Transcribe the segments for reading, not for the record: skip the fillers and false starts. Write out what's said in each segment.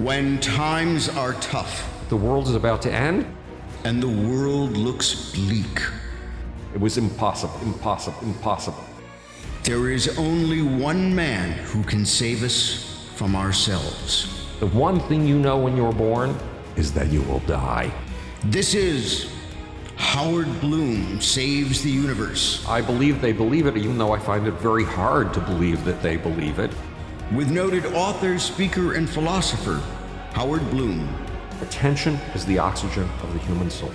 When times are tough The world is about to end? and the world looks bleak, It was impossible. there is only one man who can save us from ourselves. The one thing you know when you're born is that you will die. This is Howard Bloom Saves the Universe, I believe they believe it, even though I find it very hard to believe that they believe it. with noted author, speaker, and philosopher Howard Bloom. Attention is the oxygen of the human soul.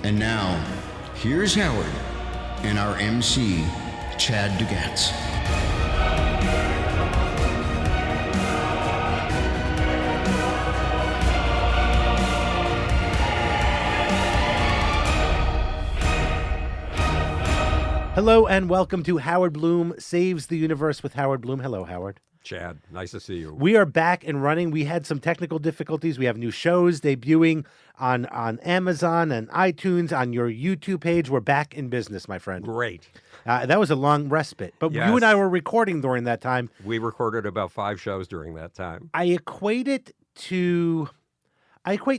And now, here's Howard and our MC, Chad Dugatz. Hello and welcome to Howard Bloom Saves the Universe with Howard Bloom. Hello, Howard. Chad, nice to see you. We are back and running. We had some technical difficulties. We have new shows debuting on Amazon and iTunes, on your YouTube page. We're back in business, my friend. Great. That was a long respite, but Yes. you and I were recording during that time. We recorded about 5 shows during that time. I equate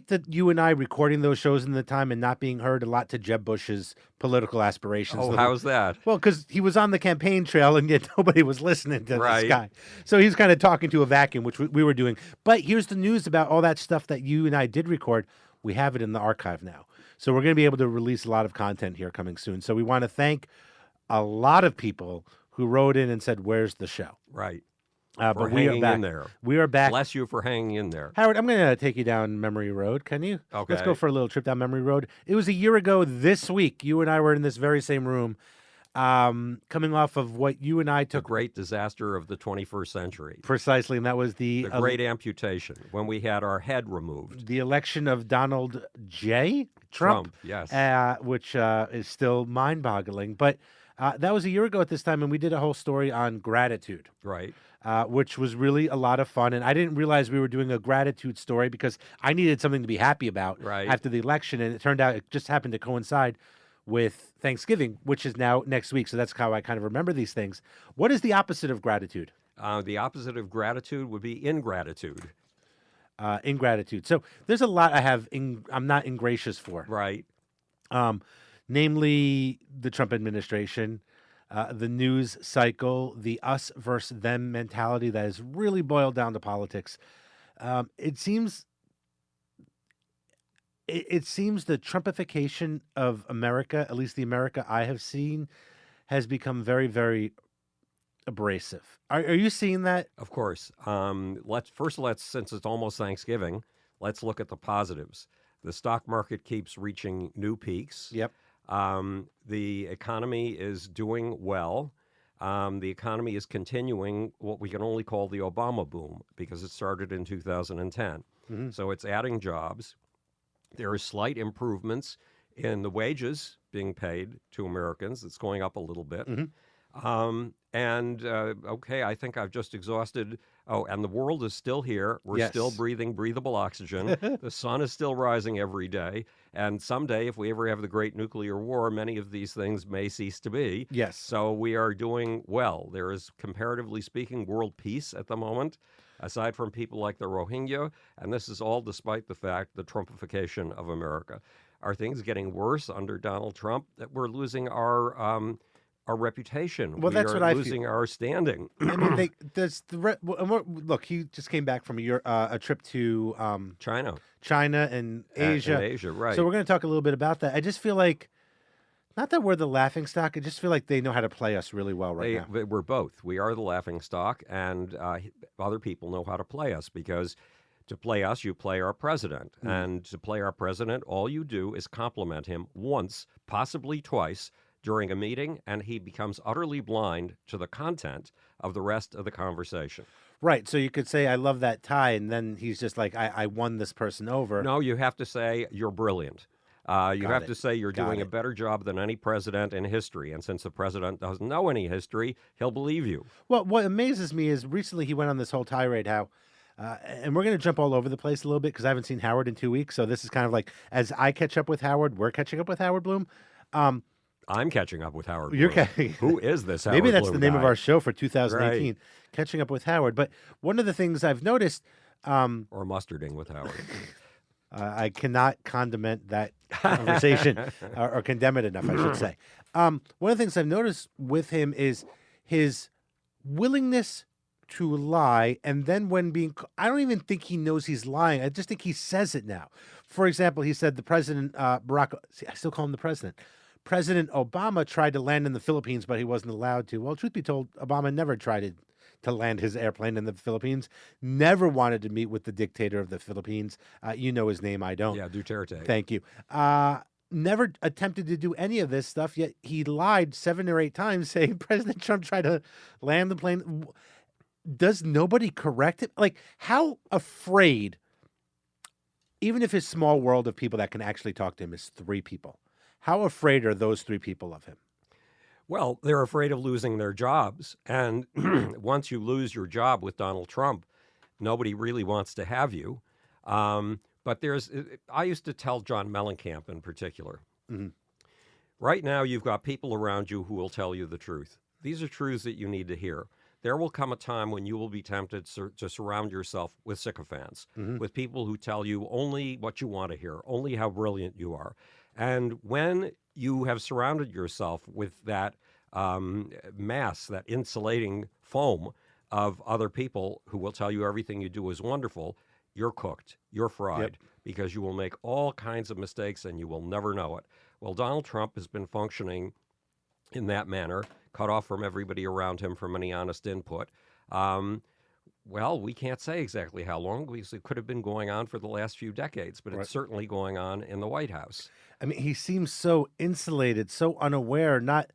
that you and I recording those shows in the time and not being heard a lot to Jeb Bush's political aspirations. Oh, how's that? Well, because he was on the campaign trail and yet nobody was listening to Right. this guy. So he was kind of talking to a vacuum, which we were doing. But here's the news about all that stuff that you and I did record. We have it in the archive now. So we're going to be able to release a lot of content here coming soon. So we want to thank a lot of people who wrote in and said, "Where's the show?" Right. But For we are hanging back. in there. We are back. Bless you for hanging in there. Howard, I'm going to take you down memory road. Can you? Okay. Let's go for a little trip down memory road. It was a year ago this week. You and I were in this very same room, coming off of what you and I The took great disaster of the 21st century. precisely, and that was the Great amputation when we had our head removed. the election of Donald J. Trump, yes. which is still mind-boggling. But that was a year ago at this time, and we did a whole story on gratitude. Right. Which was really a lot of fun. And I didn't realize we were doing a gratitude story because I needed something to be happy about Right. after the election. And it turned out it just happened to coincide with Thanksgiving, which is now next week. So that's how I kind of remember these things. What is the opposite of gratitude? The opposite of gratitude would be ingratitude. Ingratitude. So there's a lot I'm not ingracious for. Right. Namely the Trump administration, the news cycle, the us versus them mentality that has really boiled down to politics. It seems the Trumpification of America, at least the America I have seen, has become very, very abrasive. Are you seeing that? Of course. Let's since it's almost Thanksgiving, let's look at the positives. The stock market keeps reaching new peaks. Yep. The economy is doing well. The economy is continuing what we can only call the Obama boom because it started in 2010. Mm-hmm. So it's adding jobs. There are slight improvements in the wages being paid to Americans. It's going up a little bit. Mm-hmm. Okay, I think I've just exhausted. Oh, and the world is still here. We're Yes. still breathing breathable oxygen. The sun is still rising every day. And someday, if we ever have the great nuclear war, many of these things may cease to be. Yes. So we are doing well. There is, comparatively speaking, world peace at the moment, aside from people like the Rohingya. And this is all despite the fact, the Trumpification of America. Are things getting worse under Donald Trump? That we're losing our reputation. Well, that's what I feel. losing our standing. I mean, look, he just came back from a trip to China and Asia. And Asia, right. So we're going to talk a little bit about that. I just feel like, not that we're the laughing stock, I just feel like they know how to play us really well now. We're both. We are the laughing stock, and other people know how to play us because to play us, you play our president. And to play our president, all you do is compliment him once, possibly twice, during a meeting, and he becomes utterly blind to the content of the rest of the conversation. Right. So you could say, I love that tie, and then he's just like, I won this person over. No, you have to say, you're brilliant. You have to say you're doing a better job than any president in history. And since the president doesn't know any history, he'll believe you. Well, what amazes me is recently he went on this whole tirade how, and we're going to jump all over the place a little bit because I haven't seen Howard in 2 weeks. So this is kind of like, as I catch up with Howard, we're catching up with Howard Bloom. I'm catching up with Howard You're Bloom. Who is this Howard Maybe that's Bloom the name guy? of our show for 2018, Right. Catching Up with Howard. But one of the things I've noticed, Or mustarding with Howard. I cannot condiment that conversation or condemn it enough, I should say. One of the things I've noticed with him is his willingness to lie. And then when I don't even think he knows he's lying. I just think he says it now. For example, he said the president, I still call him the president. President Obama tried to land in the Philippines, but he wasn't allowed to. Well, truth be told, Obama never tried to land his airplane in the Philippines, never wanted to meet with the dictator of the Philippines. You know his name, I don't. Yeah, Duterte. Thank you. Never attempted to do any of this stuff, yet he lied 7 or 8 times saying President Trump tried to land the plane. Does nobody correct him? Like, how afraid, even if his small world of people that can actually talk to him is 3 people, how afraid are those 3 people of him? Well, they're afraid of losing their jobs. And once you lose your job with Donald Trump, nobody really wants to have you. But I used to tell John Mellencamp in particular, right now you've got people around you who will tell you the truth. These are truths that you need to hear. There will come a time when you will be tempted to surround yourself with sycophants, with people who tell you only what you want to hear, only how brilliant you are. And when you have surrounded yourself with that mass, that insulating foam of other people who will tell you everything you do is wonderful, you're cooked, you're fried, because you will make all kinds of mistakes and you will never know it. Well, Donald Trump has been functioning in that manner, cut off from everybody around him from any honest input. Well, we can't say exactly how long, because it could have been going on for the last few decades, but it's certainly going on in the White House. I mean, he seems so insulated, so unaware, not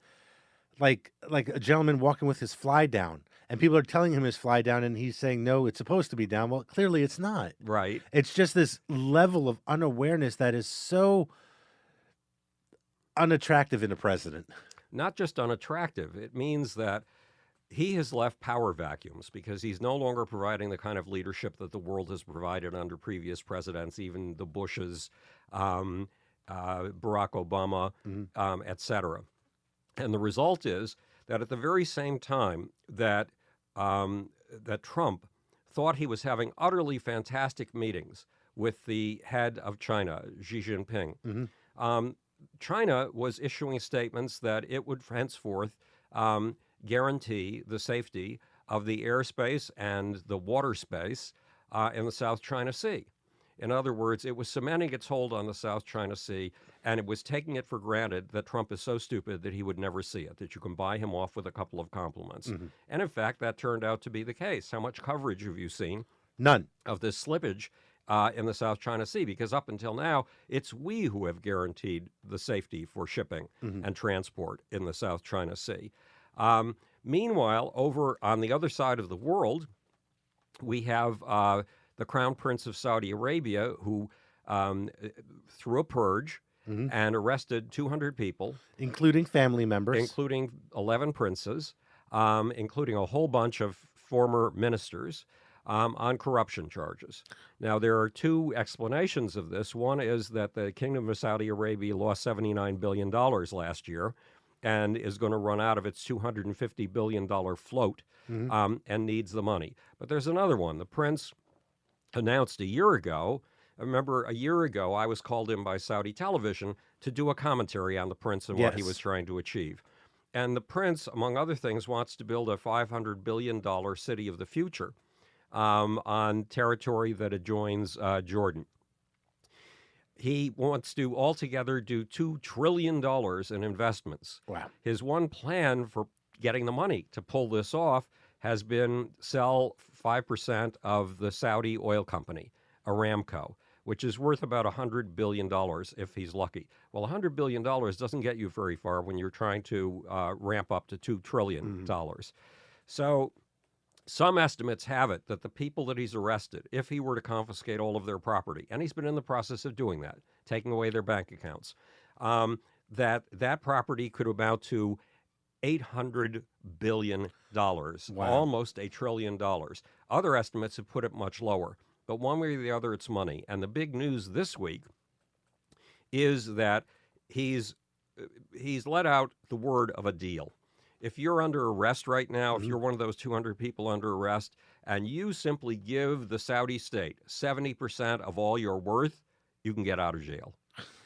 like a gentleman walking with his fly down. And people are telling him his fly down, and he's saying, no, it's supposed to be down. Well, clearly it's not. Right. It's just this level of unawareness that is so unattractive in a president. Not just unattractive. It means that he has left power vacuums because he's no longer providing the kind of leadership that the world has provided under previous presidents, even the Bushes, Barack Obama, et cetera. And the result is that at the very same time that that Trump thought he was having utterly fantastic meetings with the head of China, Xi Jinping, China was issuing statements that it would henceforth guarantee the safety of the airspace and the water space in the South China Sea. In other words, it was cementing its hold on the South China Sea, and it was taking it for granted that Trump is so stupid that he would never see it, that you can buy him off with a couple of compliments. And in fact, that turned out to be the case. How much coverage have you seen? None. Of this slippage in the South China Sea? Because up until now, it's we who have guaranteed the safety for shipping and transport in the South China Sea. Meanwhile, over on the other side of the world, we have the Crown Prince of Saudi Arabia, who threw a purge and arrested 200 people. Including family members. Including 11 princes, including a whole bunch of former ministers, on corruption charges. Now, there are 2 explanations of this. One is that the Kingdom of Saudi Arabia lost $79 billion last year and is going to run out of its $250 billion float and needs the money. But there's another one. The prince announced a year ago, remember a year ago, I was called in by Saudi television to do a commentary on the prince and what he was trying to achieve. And the prince, among other things, wants to build a $500 billion city of the future on territory that adjoins Jordan. He wants to altogether do $2 trillion in investments. Wow. His one plan for getting the money to pull this off has been sell 5% of the Saudi oil company, Aramco, which is worth about $100 billion if he's lucky. Well, $100 billion doesn't get you very far when you're trying to ramp up to $2 trillion. So some estimates have it that the people that he's arrested, if he were to confiscate all of their property, and he's been in the process of doing that, taking away their bank accounts, that property could amount to $800 billion, almost $1 trillion. Other estimates have put it much lower. But one way or the other, it's money. And the big news this week is that he's let out the word of a deal. if you're under arrest right now, if you're one of those 200 people under arrest, and you simply give the Saudi state 70% of all your worth, you can get out of jail.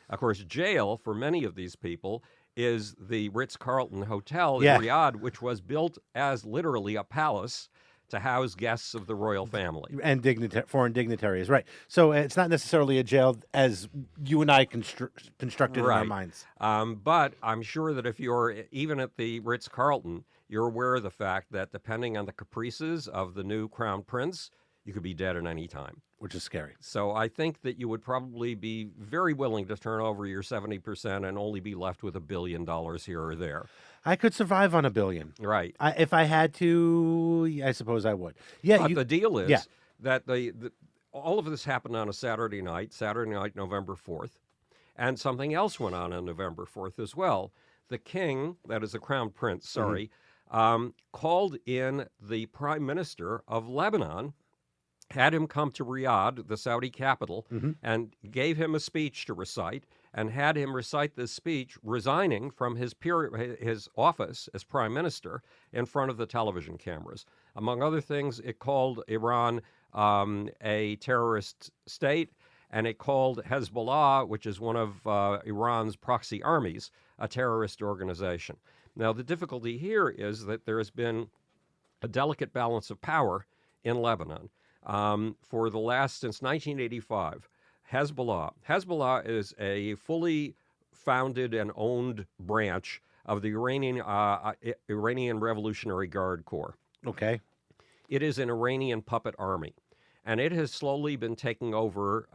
Of course, jail for many of these people is the Ritz-Carlton Hotel in Riyadh, which was built as literally a palace to house guests of the royal family. And foreign dignitaries, right. So it's not necessarily a jail as you and I constructed in our minds. But I'm sure that if you're even at the Ritz-Carlton, you're aware of the fact that depending on the caprices of the new crown prince, you could be dead at any time. Which is scary. So I think that you would probably be very willing to turn over your 70% and only be left with $1 billion here or there. I could survive on $1 billion. Right. If I had to, I suppose I would. Yeah. But the deal is that all of this happened on a Saturday night, November 4th, and something else went on November 4th as well. The king, that is the crown prince, called in the prime minister of Lebanon, had him come to Riyadh, the Saudi capital, and gave him a speech to recite, and had him recite this speech resigning from his office as prime minister in front of the television cameras. Among other things, it called Iran a terrorist state, and it called Hezbollah, which is one of Iran's proxy armies, a terrorist organization. Now, the difficulty here is that there has been a delicate balance of power in Lebanon. For the last, since 1985, Hezbollah is a fully founded and owned branch of the Iranian Revolutionary Guard Corps. Okay. It is an Iranian puppet army, and it has slowly been taking over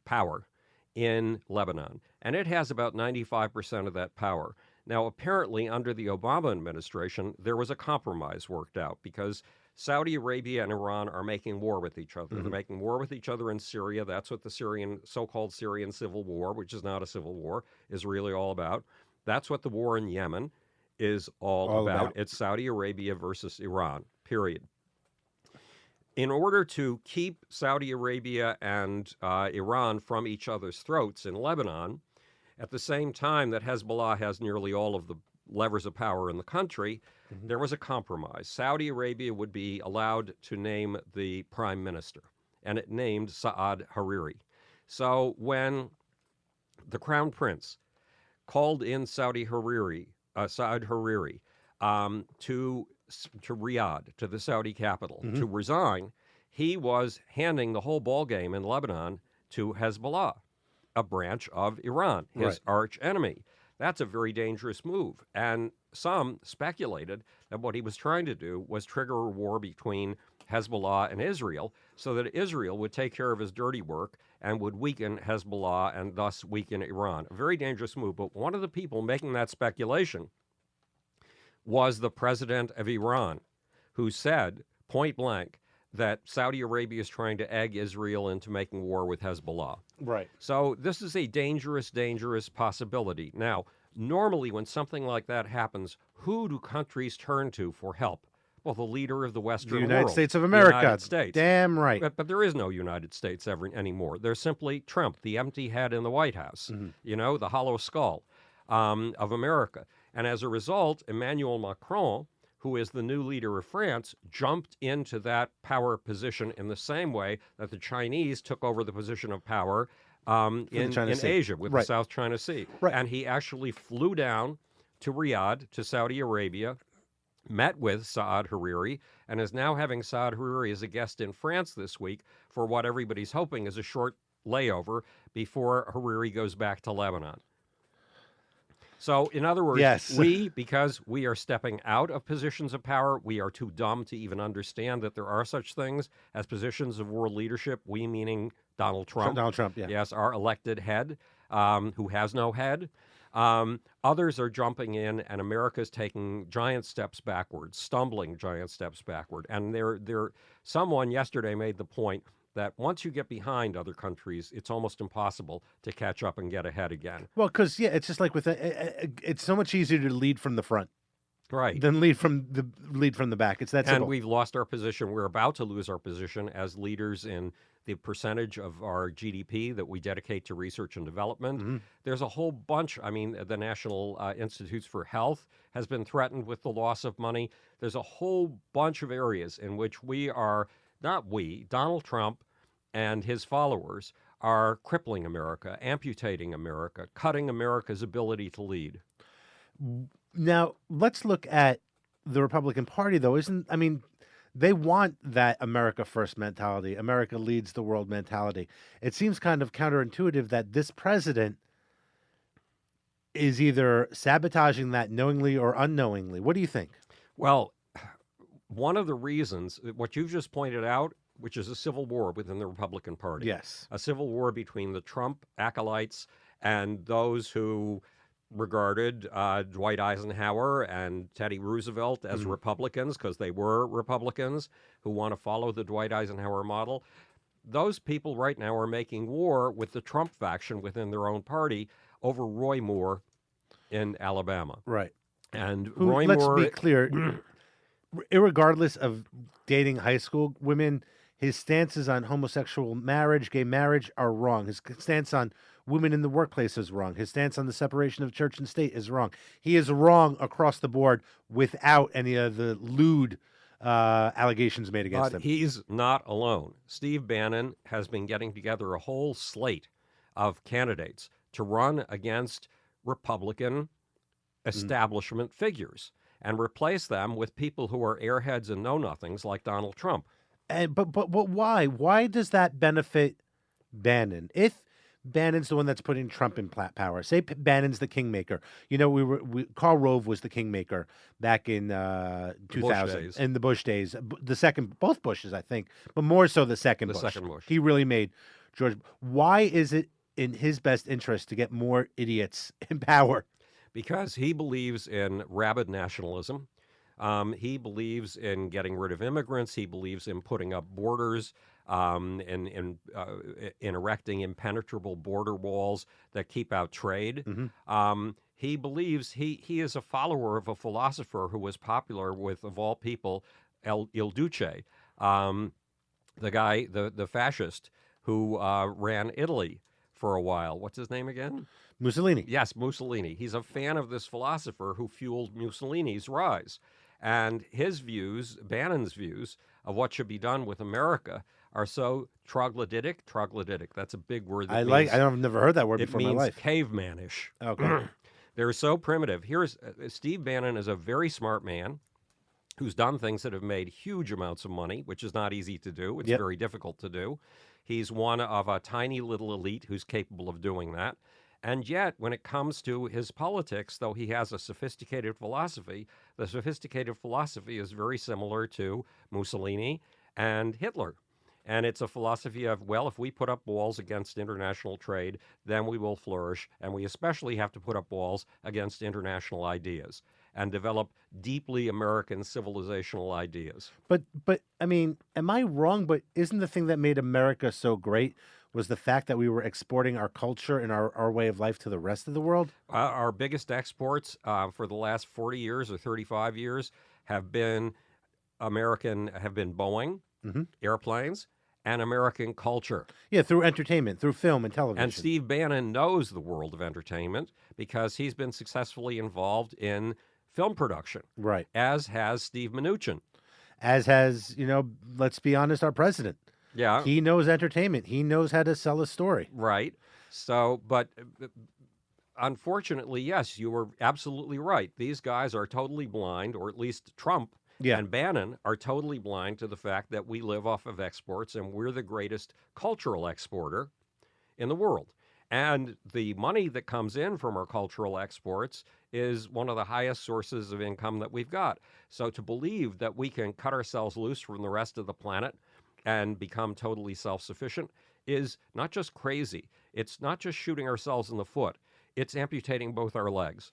power in Lebanon, and it has about 95% of that power. Now, apparently, under the Obama administration, there was a compromise worked out because Saudi Arabia and Iran are making war with each other. They're making war with each other in Syria. That's what the so-called Syrian civil war, which is not a civil war, is really all about. That's what the war in Yemen is all about. It's Saudi Arabia versus Iran, period. In order to keep Saudi Arabia and Iran from each other's throats in Lebanon, at the same time that Hezbollah has nearly all of the levers of power in the country, there was a compromise. Saudi Arabia would be allowed to name the prime minister, and it named Saad Hariri. So when the crown prince called in Saad Hariri to Riyadh, to the Saudi capital, to resign, he was handing the whole ballgame in Lebanon to Hezbollah, a branch of Iran, his arch enemy. That's a very dangerous move. And some speculated that what he was trying to do was trigger a war between Hezbollah and Israel so that Israel would take care of his dirty work and would weaken Hezbollah and thus weaken Iran. A very dangerous move. But one of the people making that speculation was the president of Iran, who said point blank that Saudi Arabia is trying to egg Israel into making war with Hezbollah. Right. So this is a dangerous, dangerous possibility. Now, normally when something like that happens, who do countries turn to for help? Well, the leader of the Western world. The United States of America. The United States. Damn right. But there is no United States anymore. There's simply Trump, the empty head in the White House, the hollow skull of America. And as a result, Emmanuel Macron, who is the new leader of France, jumped into that power position in the same way that the Chinese took over the position of power in Asia with the South China Sea. Right. And he actually flew down to Riyadh, to Saudi Arabia, met with Saad Hariri, and is now having Saad Hariri as a guest in France this week for what everybody's hoping is a short layover before Hariri goes back to Lebanon. So, in other words, because we are stepping out of positions of power, we are too dumb to even understand that there are such things as positions of world leadership, we meaning Donald Trump. Donald Trump, yeah. Yes, our elected head, who has no head. Others are jumping in, and America's taking giant steps backwards, stumbling giant steps backward. And someone yesterday made the point that once you get behind other countries, it's almost impossible to catch up and get ahead again. Well, because, it's just like it's so much easier to lead from the front. Right. then lead from the back. It's that And simple. we've lost our position. We're about to lose our position as leaders in the percentage of our GDP that we dedicate to research and development. There's a whole bunch. I mean, the National Institutes for Health has been threatened with the loss of money. There's a whole bunch of areas in which Donald Trump and his followers are crippling America, amputating America, cutting America's ability to lead. Now, let's look at the Republican Party, though. They want that America first mentality, America leads the world mentality. It seems kind of counterintuitive that this president is either sabotaging that knowingly or unknowingly. What do you think? Well, one of the reasons, what you've just pointed out, which is a civil war within the Republican Party. Yes. A civil war between the Trump acolytes and those who regarded Dwight Eisenhower and Teddy Roosevelt as Republicans, because they were Republicans who want to follow the Dwight Eisenhower model. Those people right now are making war with the Trump faction within their own party over Roy Moore in Alabama. Right. And Who, Roy let's Moore, be clear, irregardless of dating high school women, his stances on homosexual marriage, gay marriage are wrong. His stance on women in the workplace is wrong. His stance on the separation of church and state is wrong. He is wrong across the board without any of the lewd allegations made against him. he's not alone. Steve Bannon has been getting together a whole slate of candidates to run against Republican establishment figures and replace them with people who are airheads and know-nothings like Donald Trump. But why? Why does that benefit Bannon? If Bannon's the one that's putting Trump in power, say Bannon's the kingmaker. You know, Karl Rove was the kingmaker back in 2000, days. in the Bush days. Both Bushes, I think, but more so the second The Bush. second Bush. He really made George. Why is it in his best interest to get more idiots in power? Because he believes in rabid nationalism. He believes in getting rid of immigrants. He believes in putting up borders and in erecting impenetrable border walls that keep out trade. He believes he is a follower of a philosopher who was popular with, of all people, Il Duce, the guy, the fascist who ran Italy for a while. What's his name again? Mussolini. Yes, Mussolini. He's a fan of this philosopher who fueled Mussolini's rise. And his views, Bannon's views, of what should be done with America are so troglodytic. Troglodytic, that's a big word. I've never heard that word It before in my means life. cavemanish. Okay. They're so primitive. Here's Steve Bannon is a very smart man who's done things that have made huge amounts of money, which is not easy to do. It's very difficult to do. He's one of a tiny little elite who's capable of doing that. And yet, when it comes to his politics, though he has a sophisticated philosophy, the sophisticated philosophy is very similar to Mussolini and Hitler. And it's a philosophy of, well, if we put up walls against international trade, then we will flourish. And we especially have to put up walls against international ideas and develop deeply American civilizational ideas. But I mean, am I wrong? But isn't the thing that made America so great was the fact that we were exporting our culture and our way of life to the rest of the world? Our biggest exports for the last 40 years or 35 years have been Boeing, airplanes, and American culture. Yeah, through entertainment, through film and television. And Steve Bannon knows the world of entertainment because he's been successfully involved in film production, right. as has Steve Mnuchin. As has, let's be honest, our president. Yeah. He knows entertainment. He knows how to sell a story. Right. So, but unfortunately, yes, you were absolutely right. These guys are totally blind, or at least Trump and Bannon are totally blind to the fact that we live off of exports and we're the greatest cultural exporter in the world. And the money that comes in from our cultural exports is one of the highest sources of income that we've got. So to believe that we can cut ourselves loose from the rest of the planet and become totally self-sufficient is not just crazy. It's not just shooting ourselves in the foot. It's amputating both our legs.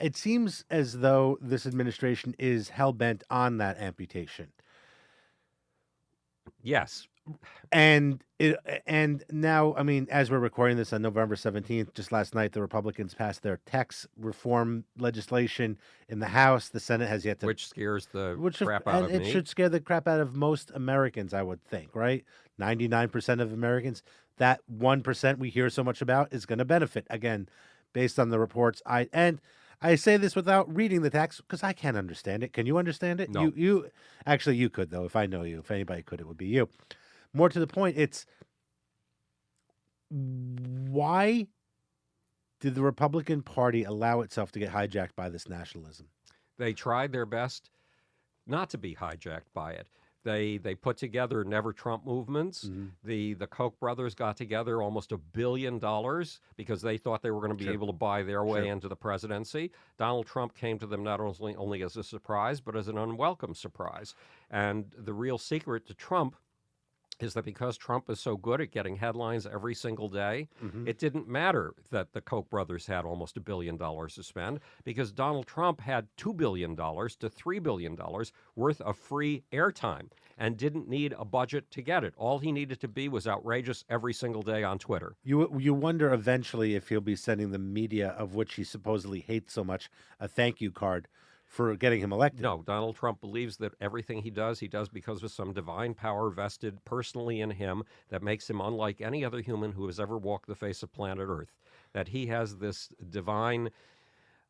It seems as though this administration is hell-bent on that amputation. Yes. And now, I mean, as we're recording this on November 17th, just last night, the Republicans passed their tax reform legislation in the House. The Senate has yet to, which scares the which crap out of it me. should scare the crap out of most Americans, I would think, right? 99% of Americans. That 1% we hear so much about is going to benefit, again, based on the reports. I say this without reading the tax because I can't understand it. Can you understand it? No. You actually, you could, though. If I know you, if anybody could, it would be you. More to the point, it's why did the Republican Party allow itself to get hijacked by this nationalism? They tried their best not to be hijacked by it. They put together Never Trump movements. The Koch brothers got together almost $1 billion because they thought they were going to be able to buy their way into the presidency. Donald Trump came to them not only as a surprise, but as an unwelcome surprise. And the real secret to Trump is that because Trump is so good at getting headlines every single day, it didn't matter that the Koch brothers had almost $1 billion to spend because Donald Trump had $2 billion to $3 billion worth of free airtime and didn't need a budget to get it. All he needed to be was outrageous every single day on Twitter. You wonder eventually if he'll be sending the media, of which he supposedly hates so much, a thank you card for getting him elected. No, Donald Trump believes that everything he does because of some divine power vested personally in him that makes him unlike any other human who has ever walked the face of planet Earth. That he has this divine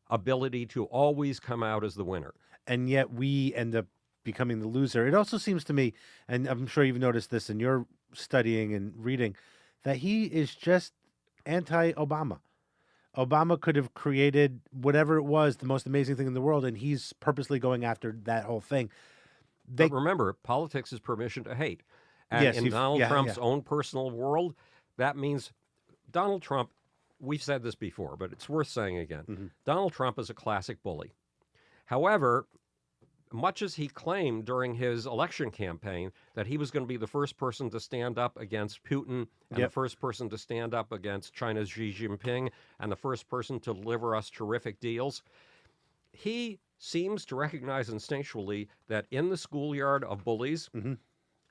ability to always come out as the winner. And yet we end up becoming the loser. It also seems to me, and I'm sure you've noticed this in your studying and reading, that he is just anti-Obama. Obama could have created whatever it was, the most amazing thing in the world, and he's purposely going after that whole thing. But remember, politics is permission to hate. And Yes, in Donald Trump's own personal world, that means Donald Trump, we've said this before, but it's worth saying again. Donald Trump is a classic bully. However, much as he claimed during his election campaign that he was going to be the first person to stand up against Putin and the first person to stand up against China's Xi Jinping and the first person to deliver us terrific deals, he seems to recognize instinctually that in the schoolyard of bullies,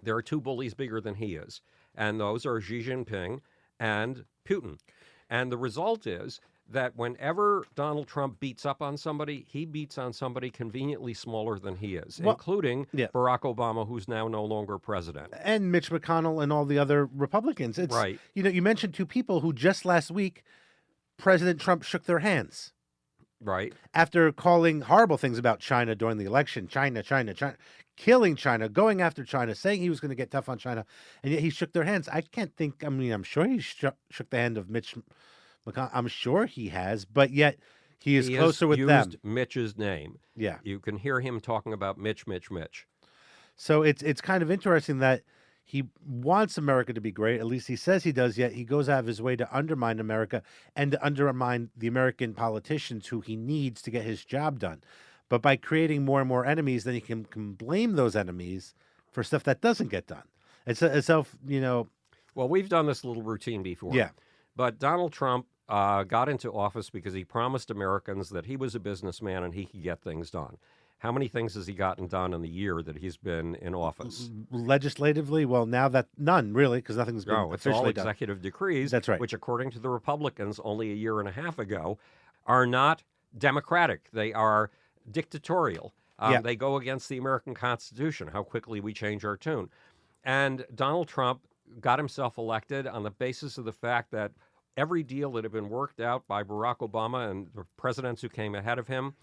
there are two bullies bigger than he is, and those are Xi Jinping and Putin. And the result is that whenever Donald Trump beats up on somebody, he beats on somebody conveniently smaller than he is, including Barack Obama, who's now no longer president. And Mitch McConnell and all the other Republicans. It's, right. You know, you mentioned two people who just last week, President Trump shook their hands. Right. After calling horrible things about China during the election, China, killing China, going after China, saying he was going to get tough on China, and yet he shook their hands. I can't think, I mean, I'm sure he shook the hand of Mitch McConnell. I'm sure he has, but yet he is closer with them. Mitch's name. Yeah. You can hear him talking about Mitch. So it's kind of interesting that he wants America to be great. At least he says he does, yet he goes out of his way to undermine America and to undermine the American politicians who he needs to get his job done. But by creating more and more enemies, then he can blame those enemies for stuff that doesn't get done. It's you know. Well, we've done this little routine before. Yeah. But Donald Trump got into office because he promised Americans that he was a businessman and he could get things done. How many things has he gotten done in the year that he's been in office? Legislatively, well, now that none really, because nothing's been it's officially all done. Executive decrees. That's right. Which, according to the Republicans, only a year and a half ago, are not democratic. They are dictatorial. They go against the American Constitution. How quickly we change our tune, and Donald Trump got himself elected on the basis of the fact that every deal that had been worked out by Barack Obama and the presidents who came ahead of him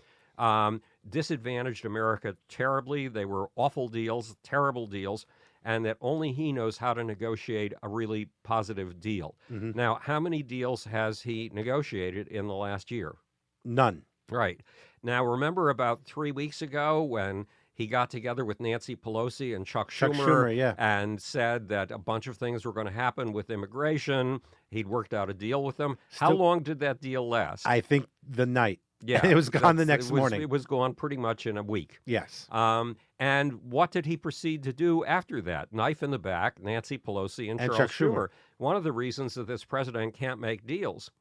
disadvantaged America terribly. They were awful deals, terrible deals, and that only he knows how to negotiate a really positive deal. Now, how many deals has he negotiated in the last year? None. Right. Now, remember about 3 weeks ago when he got together with Nancy Pelosi and Chuck Schumer and said that a bunch of things were going to happen with immigration. He'd worked out a deal with them. How long did that deal last? I think the night. Yeah. It was gone the next morning. It was gone pretty much in a week. Yes. And what did he proceed to do after that? Knife in the back, Nancy Pelosi and Charles Schumer. One of the reasons that this president can't make deals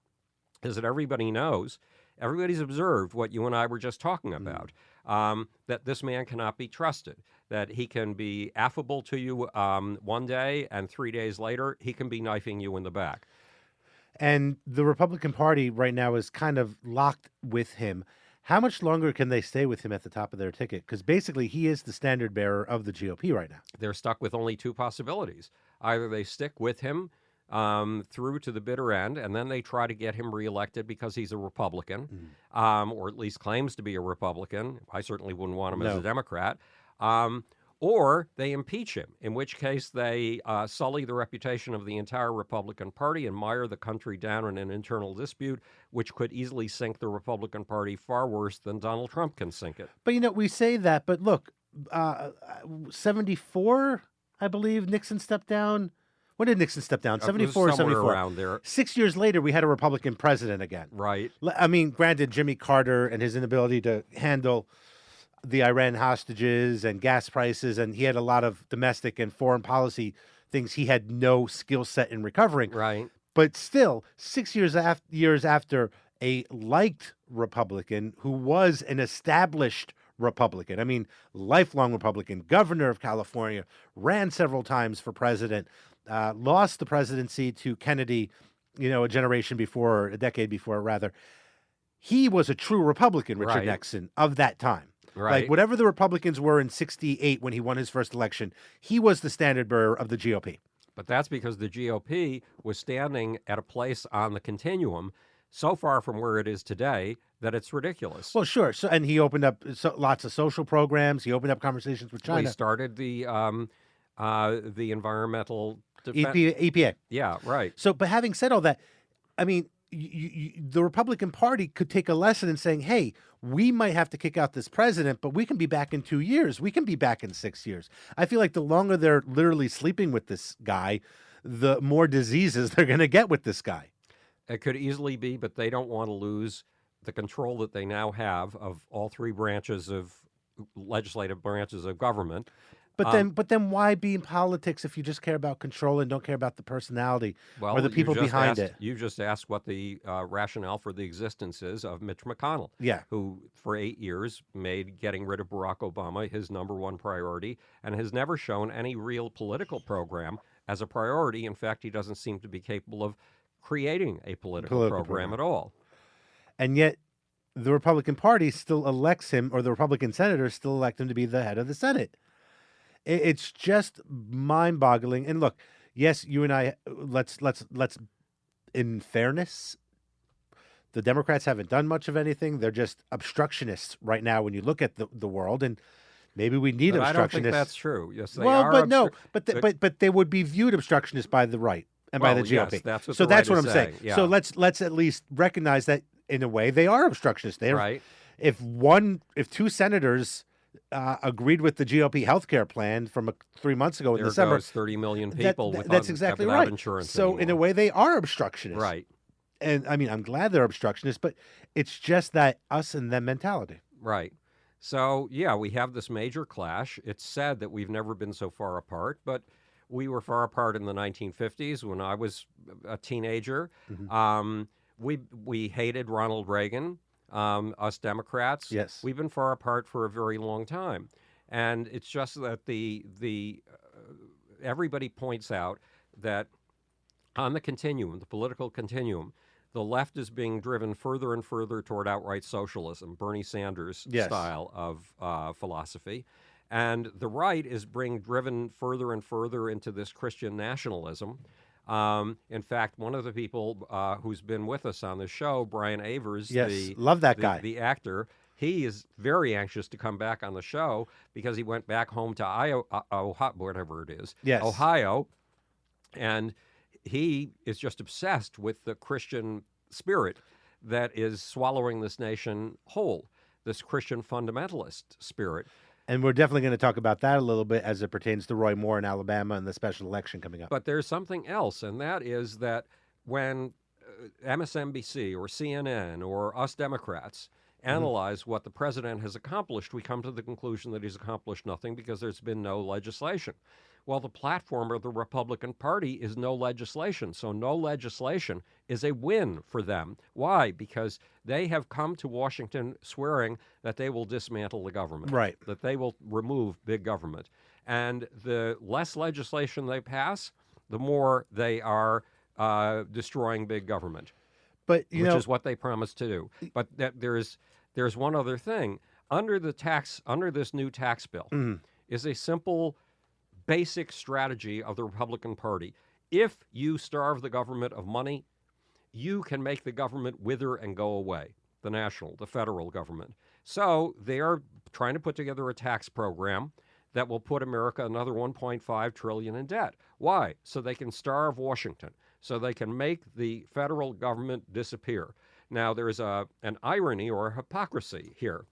is that everybody's observed what you and I were just talking about. that this man cannot be trusted, that he can be affable to you one day, and 3 days later, he can be knifing you in the back. And the Republican Party right now is kind of locked with him. How much longer can they stay with him at the top of their ticket? Because basically, he is the standard bearer of the GOP right now. They're stuck with only two possibilities. Either they stick with him through to the bitter end, and then they try to get him reelected because he's a Republican, or at least claims to be a Republican. I certainly wouldn't want him as a Democrat. Or they impeach him, in which case they sully the reputation of the entire Republican Party and mire the country down in an internal dispute, which could easily sink the Republican Party far worse than Donald Trump can sink it. But, we say that, but look, 74, I believe, Nixon stepped down. When did Nixon step down? 74 or 74? Around there. 6 years later, we had a Republican president again. Right. I mean, granted, Jimmy Carter and his inability to handle the Iran hostages and gas prices, and he had a lot of domestic and foreign policy things he had no skill set in recovering. Right. But still, 6 years after a liked Republican who was an established Republican, I mean, lifelong Republican, governor of California, ran several times for president, lost the presidency to Kennedy, a generation before, a decade before, rather. He was a true Republican, Richard Nixon, of that time. Right. Like, whatever the Republicans were in 68 when he won his first election, he was the standard bearer of the GOP. But that's because the GOP was standing at a place on the continuum so far from where it is today that it's ridiculous. Well, sure. So, and he opened up lots of social programs. He opened up conversations with China. Well, he started the environmental EPA. Yeah, right. So, but having said all that, I mean, the Republican Party could take a lesson in saying, hey, we might have to kick out this president, but we can be back in 2 years. We can be back in 6 years. I feel like the longer they're literally sleeping with this guy, the more diseases they're going to get with this guy. It could easily be, but they don't want to lose the control that they now have of all three legislative branches of government. But then why be in politics if you just care about control and don't care about the personality or the people behind it? You just asked what the rationale for the existence is of Mitch McConnell, who for 8 years made getting rid of Barack Obama his number one priority and has never shown any real political program as a priority. In fact, he doesn't seem to be capable of creating a political program at all. And yet the Republican Party still elects him, or the Republican senators still elect him to be the head of the Senate. It's just mind-boggling. And look, yes, you and I, let's in fairness, the Democrats haven't done much of anything. They're just obstructionists right now when you look at the world, and maybe we need obstructionists. I don't think that's true. Yes, they are. But no, but they would be viewed obstructionists by the right and by the GOP. Yes, that's what so the that's right what is I'm saying. Yeah. So let's at least recognize that in a way they are obstructionists. They're right. If two senators agreed with the GOP healthcare plan from 3 months ago in December. There goes 30 million people that's exactly without right. insurance So anymore. in a way, they are obstructionists. Right. And I mean, I'm glad they're obstructionists, but it's just that us and them mentality. Right. So, yeah, we have this major clash. It's sad that we've never been so far apart, but we were far apart in the 1950s when I was a teenager. Mm-hmm. We hated Ronald Reagan. Us Democrats, yes, we've been far apart for a very long time, and it's just that everybody points out that on the continuum, the political continuum, the left is being driven further and further toward outright socialism, Bernie Sanders style of philosophy, and the right is being driven further and further into this Christian nationalism. In fact, one of the people who's been with us on the show, Brian Avers, love that guy, the actor, he is very anxious to come back on the show because he went back home to Ohio, whatever it is, Ohio, and he is just obsessed with the Christian spirit that is swallowing this nation whole, this Christian fundamentalist spirit. And we're definitely going to talk about that a little bit as it pertains to Roy Moore in Alabama and the special election coming up. But there's something else, and that is that when MSNBC or CNN or us Democrats analyze what the president has accomplished, we come to the conclusion that he's accomplished nothing because there's been no legislation. Well, the platform of the Republican Party is no legislation. So no legislation is a win for them. Why? Because they have come to Washington swearing that they will dismantle the government, Right. that they will remove big government. And the less legislation they pass, the more they are destroying big government, But which is what they promised to do. But that there's one other thing. Under this new tax bill is a simple basic strategy of the Republican Party. If you starve the government of money, you can make the government wither and go away, the federal government. So they are trying to put together a tax program that will put America another $1.5 trillion in debt. Why? So they can starve Washington, so they can make the federal government disappear. Now, there's an irony or a hypocrisy here.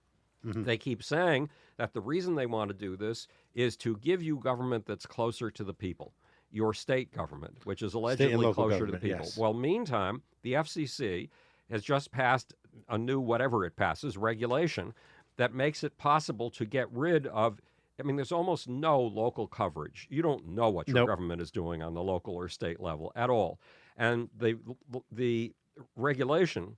They keep saying that the reason they want to do this is to give you government that's closer to the people, your state government, which is allegedly closer to the people. Yes. Well, meantime, the FCC has just passed a new, whatever it passes, regulation that makes it possible to get rid of, there's almost no local coverage. You don't know what your government is doing on the local or state level at all. And the regulation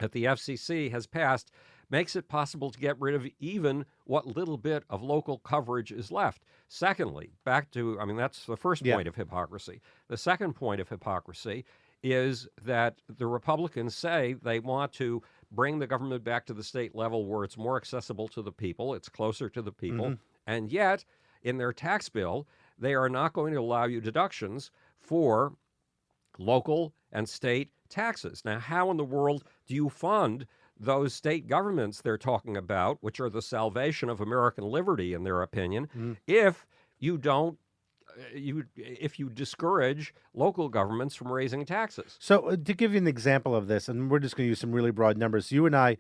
that the FCC has passed makes it possible to get rid of even what little bit of local coverage is left. Secondly, that's the first point of hypocrisy. The second point of hypocrisy is that the Republicans say they want to bring the government back to the state level where it's more accessible to the people, it's closer to the people, and yet in their tax bill, they are not going to allow you deductions for local and state taxes. Now, how in the world do you fund those state governments they're talking about, which are the salvation of American liberty, in their opinion, if you don't, if you discourage local governments from raising taxes? So to give you an example of this, and we're just going to use some really broad numbers. You and I,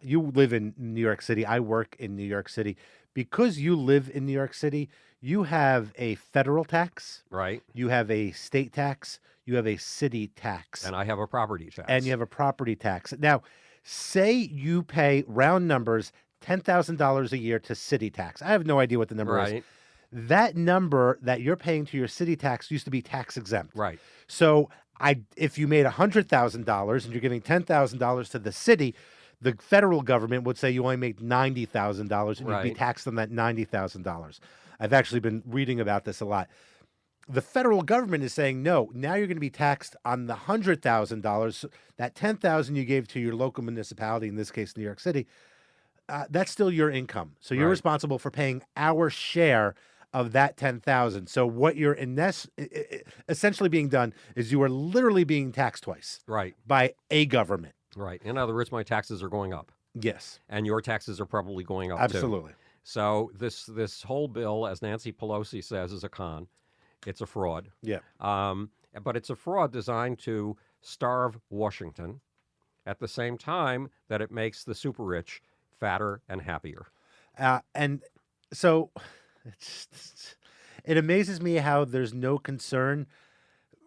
you live in New York City. I work in New York City. Because you live in New York City, you have a federal tax. Right. You have a state tax. You have a city tax. And I have a property tax. And you have a property tax. Now, say you pay, round numbers, $10,000 a year to city tax. I have no idea what the number is. That number that you're paying to your city tax used to be tax exempt. Right. So if you made $100,000 and you're giving $10,000 to the city, the federal government would say you only make $90,000 and you'd be taxed on that $90,000. I've actually been reading about this a lot. The federal government is saying, no, now you're going to be taxed on the $100,000. That $10,000 you gave to your local municipality, in this case, New York City, that's still your income. So you're responsible for paying our share of that $10,000. So what you're essentially being done is you are literally being taxed twice. Right. By a government. Right. In other words, my taxes are going up. Yes. And your taxes are probably going up Absolutely. too. So this whole bill, as Nancy Pelosi says, is a con. It's a fraud. Yeah. But it's a fraud designed to starve Washington at the same time that it makes the super rich fatter and happier. And so it amazes me how there's no concern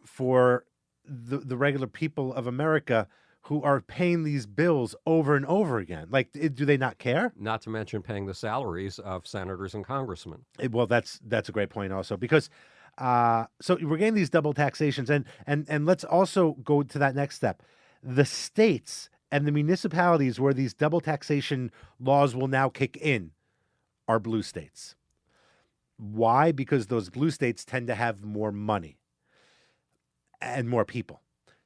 for the regular people of America who are paying these bills over and over again. Like, do they not care? Not to mention paying the salaries of senators and congressmen. Well, that's a great point also, because so we're getting these double taxations, and let's also go to that next step. The states and the municipalities where these double taxation laws will now kick in are blue states. Why? Because those blue states tend to have more money and more people.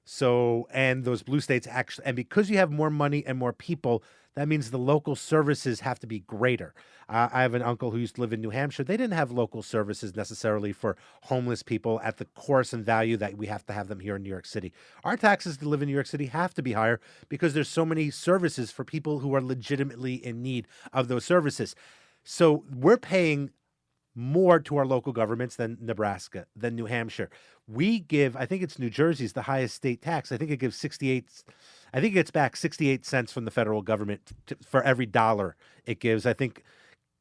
So, and those blue states actually, and because you have more money and more people, that means the local services have to be greater. I have an uncle who used to live in New Hampshire. They didn't have local services necessarily for homeless people at the course and value that we have to have them here in New York City. Our taxes to live in New York City have to be higher because there's so many services for people who are legitimately in need of those services. So we're paying more to our local governments than Nebraska, than New Hampshire. We give, I think it's New Jersey's the highest state tax. I think it gives 68, I think it gets back 68 cents from the federal government for every dollar it gives. I think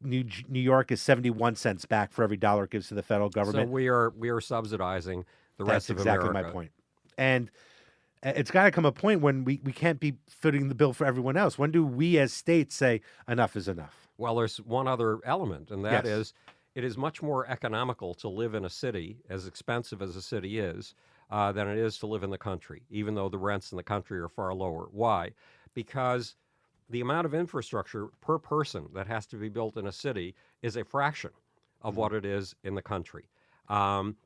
New York is 71 cents back for every dollar it gives to the federal government. So we are subsidizing the rest of America. That's exactly my point. And It's got to come a point when we can't be footing the bill for everyone else. When do we as states say enough is enough? Well, there's one other element, and that Yes. is it is much more economical to live in a city, as expensive as a city is, than it is to live in the country, even though the rents in the country are far lower. Why? Because the amount of infrastructure per person that has to be built in a city is a fraction of what it is in the country.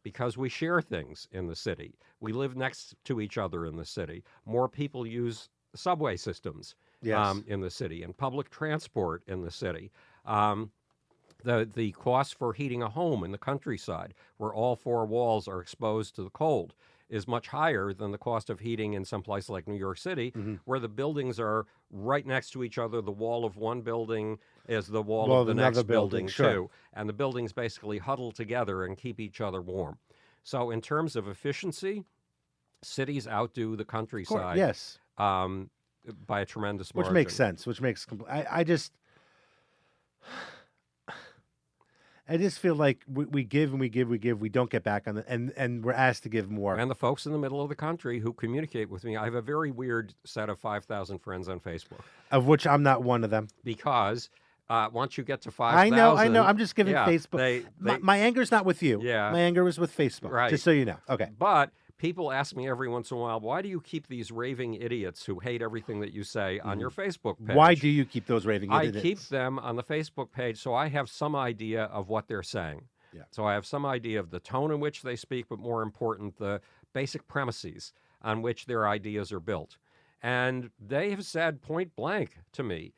Because we share things in the city. We live next to each other in the city. More people use subway systems Yes. in the city and public transport in the city. The cost for heating a home in the countryside, where all four walls are exposed to the cold, is much higher than the cost of heating in some place like New York City, where the buildings are right next to each other. The wall of one building is the wall of the another next building, sure. too. And the buildings basically huddle together and keep each other warm. So in terms of efficiency, cities outdo the countryside Yes. by a tremendous Which margin. makes sense. Which makes I just feel like we give and we give, we don't get back on the and we're asked to give more. And the folks in the middle of the country who communicate with me, I have a very weird set of 5,000 friends on Facebook. Of which I'm not one of them. Because once you get to 5,000... I know. I'm just giving yeah, Facebook. My anger's not with you. Yeah. My anger was with Facebook. Right. Just so you know. Okay. But people ask me every once in a while, why do you keep these raving idiots who hate everything that you say on your Facebook page? Why do you keep those raving idiots? I keep them on the Facebook page so I have some idea of what they're saying. Yeah. So I have some idea of the tone in which they speak, but more important, the basic premises on which their ideas are built. And they have said point blank to me,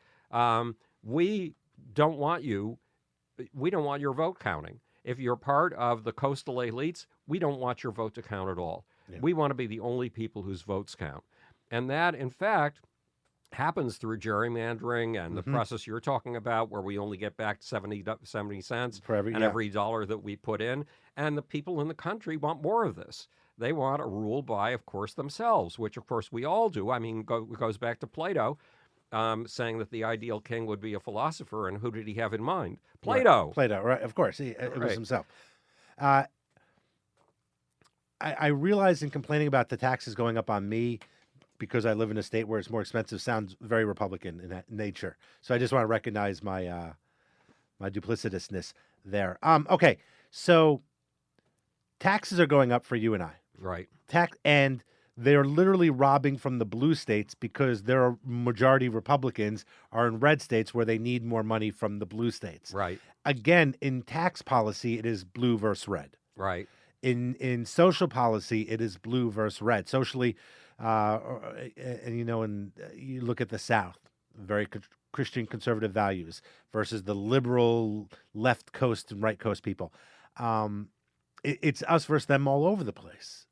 we don't want your vote counting. If you're part of the coastal elites, we don't want your vote to count at all. Yeah. We want to be the only people whose votes count. And that, in fact, happens through gerrymandering and the process you're talking about, where we only get back 70 cents for every dollar that we put in. And the people in the country want more of this. They want a rule by, of course, themselves, which, of course, we all do. I mean, it goes back to Plato, saying that the ideal king would be a philosopher. And who did he have in mind? Plato. Right. Plato, right? Of course. It was himself. I realize in complaining about the taxes going up on me because I live in a state where it's more expensive sounds very Republican in that nature. So I just want to recognize my my duplicitousness there. Okay, so taxes are going up for you and I. Right. And they're literally robbing from the blue states because their majority Republicans are in red states where they need more money from the blue states. Right. Again, in tax policy, it is blue versus red. Right. In social policy, it is blue versus red. Socially, and you look at the South, very Christian conservative values versus the liberal left coast and right coast people. It's us versus them all over the place.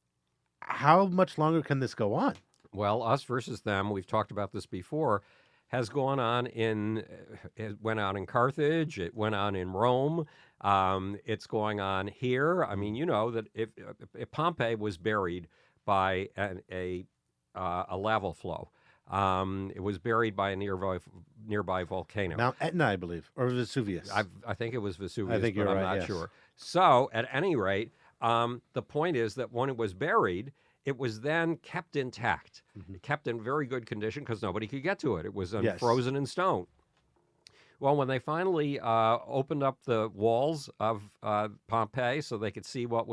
How much longer can this go on? Well, us versus them, we've talked about this before, has gone on it went on in Carthage, it went on in Rome, it's going on here. I mean, you know that if Pompeii was buried by a lava flow, it was buried by a nearby volcano. Mount Etna, I believe, or Vesuvius. I think it was Vesuvius, I think you're but I'm right, not yes. sure. So, at any rate, the point is that when it was buried, it was then kept intact, kept in very good condition because nobody could get to it. It was frozen in stone. Well, when they finally opened up the walls of Pompeii so they could see what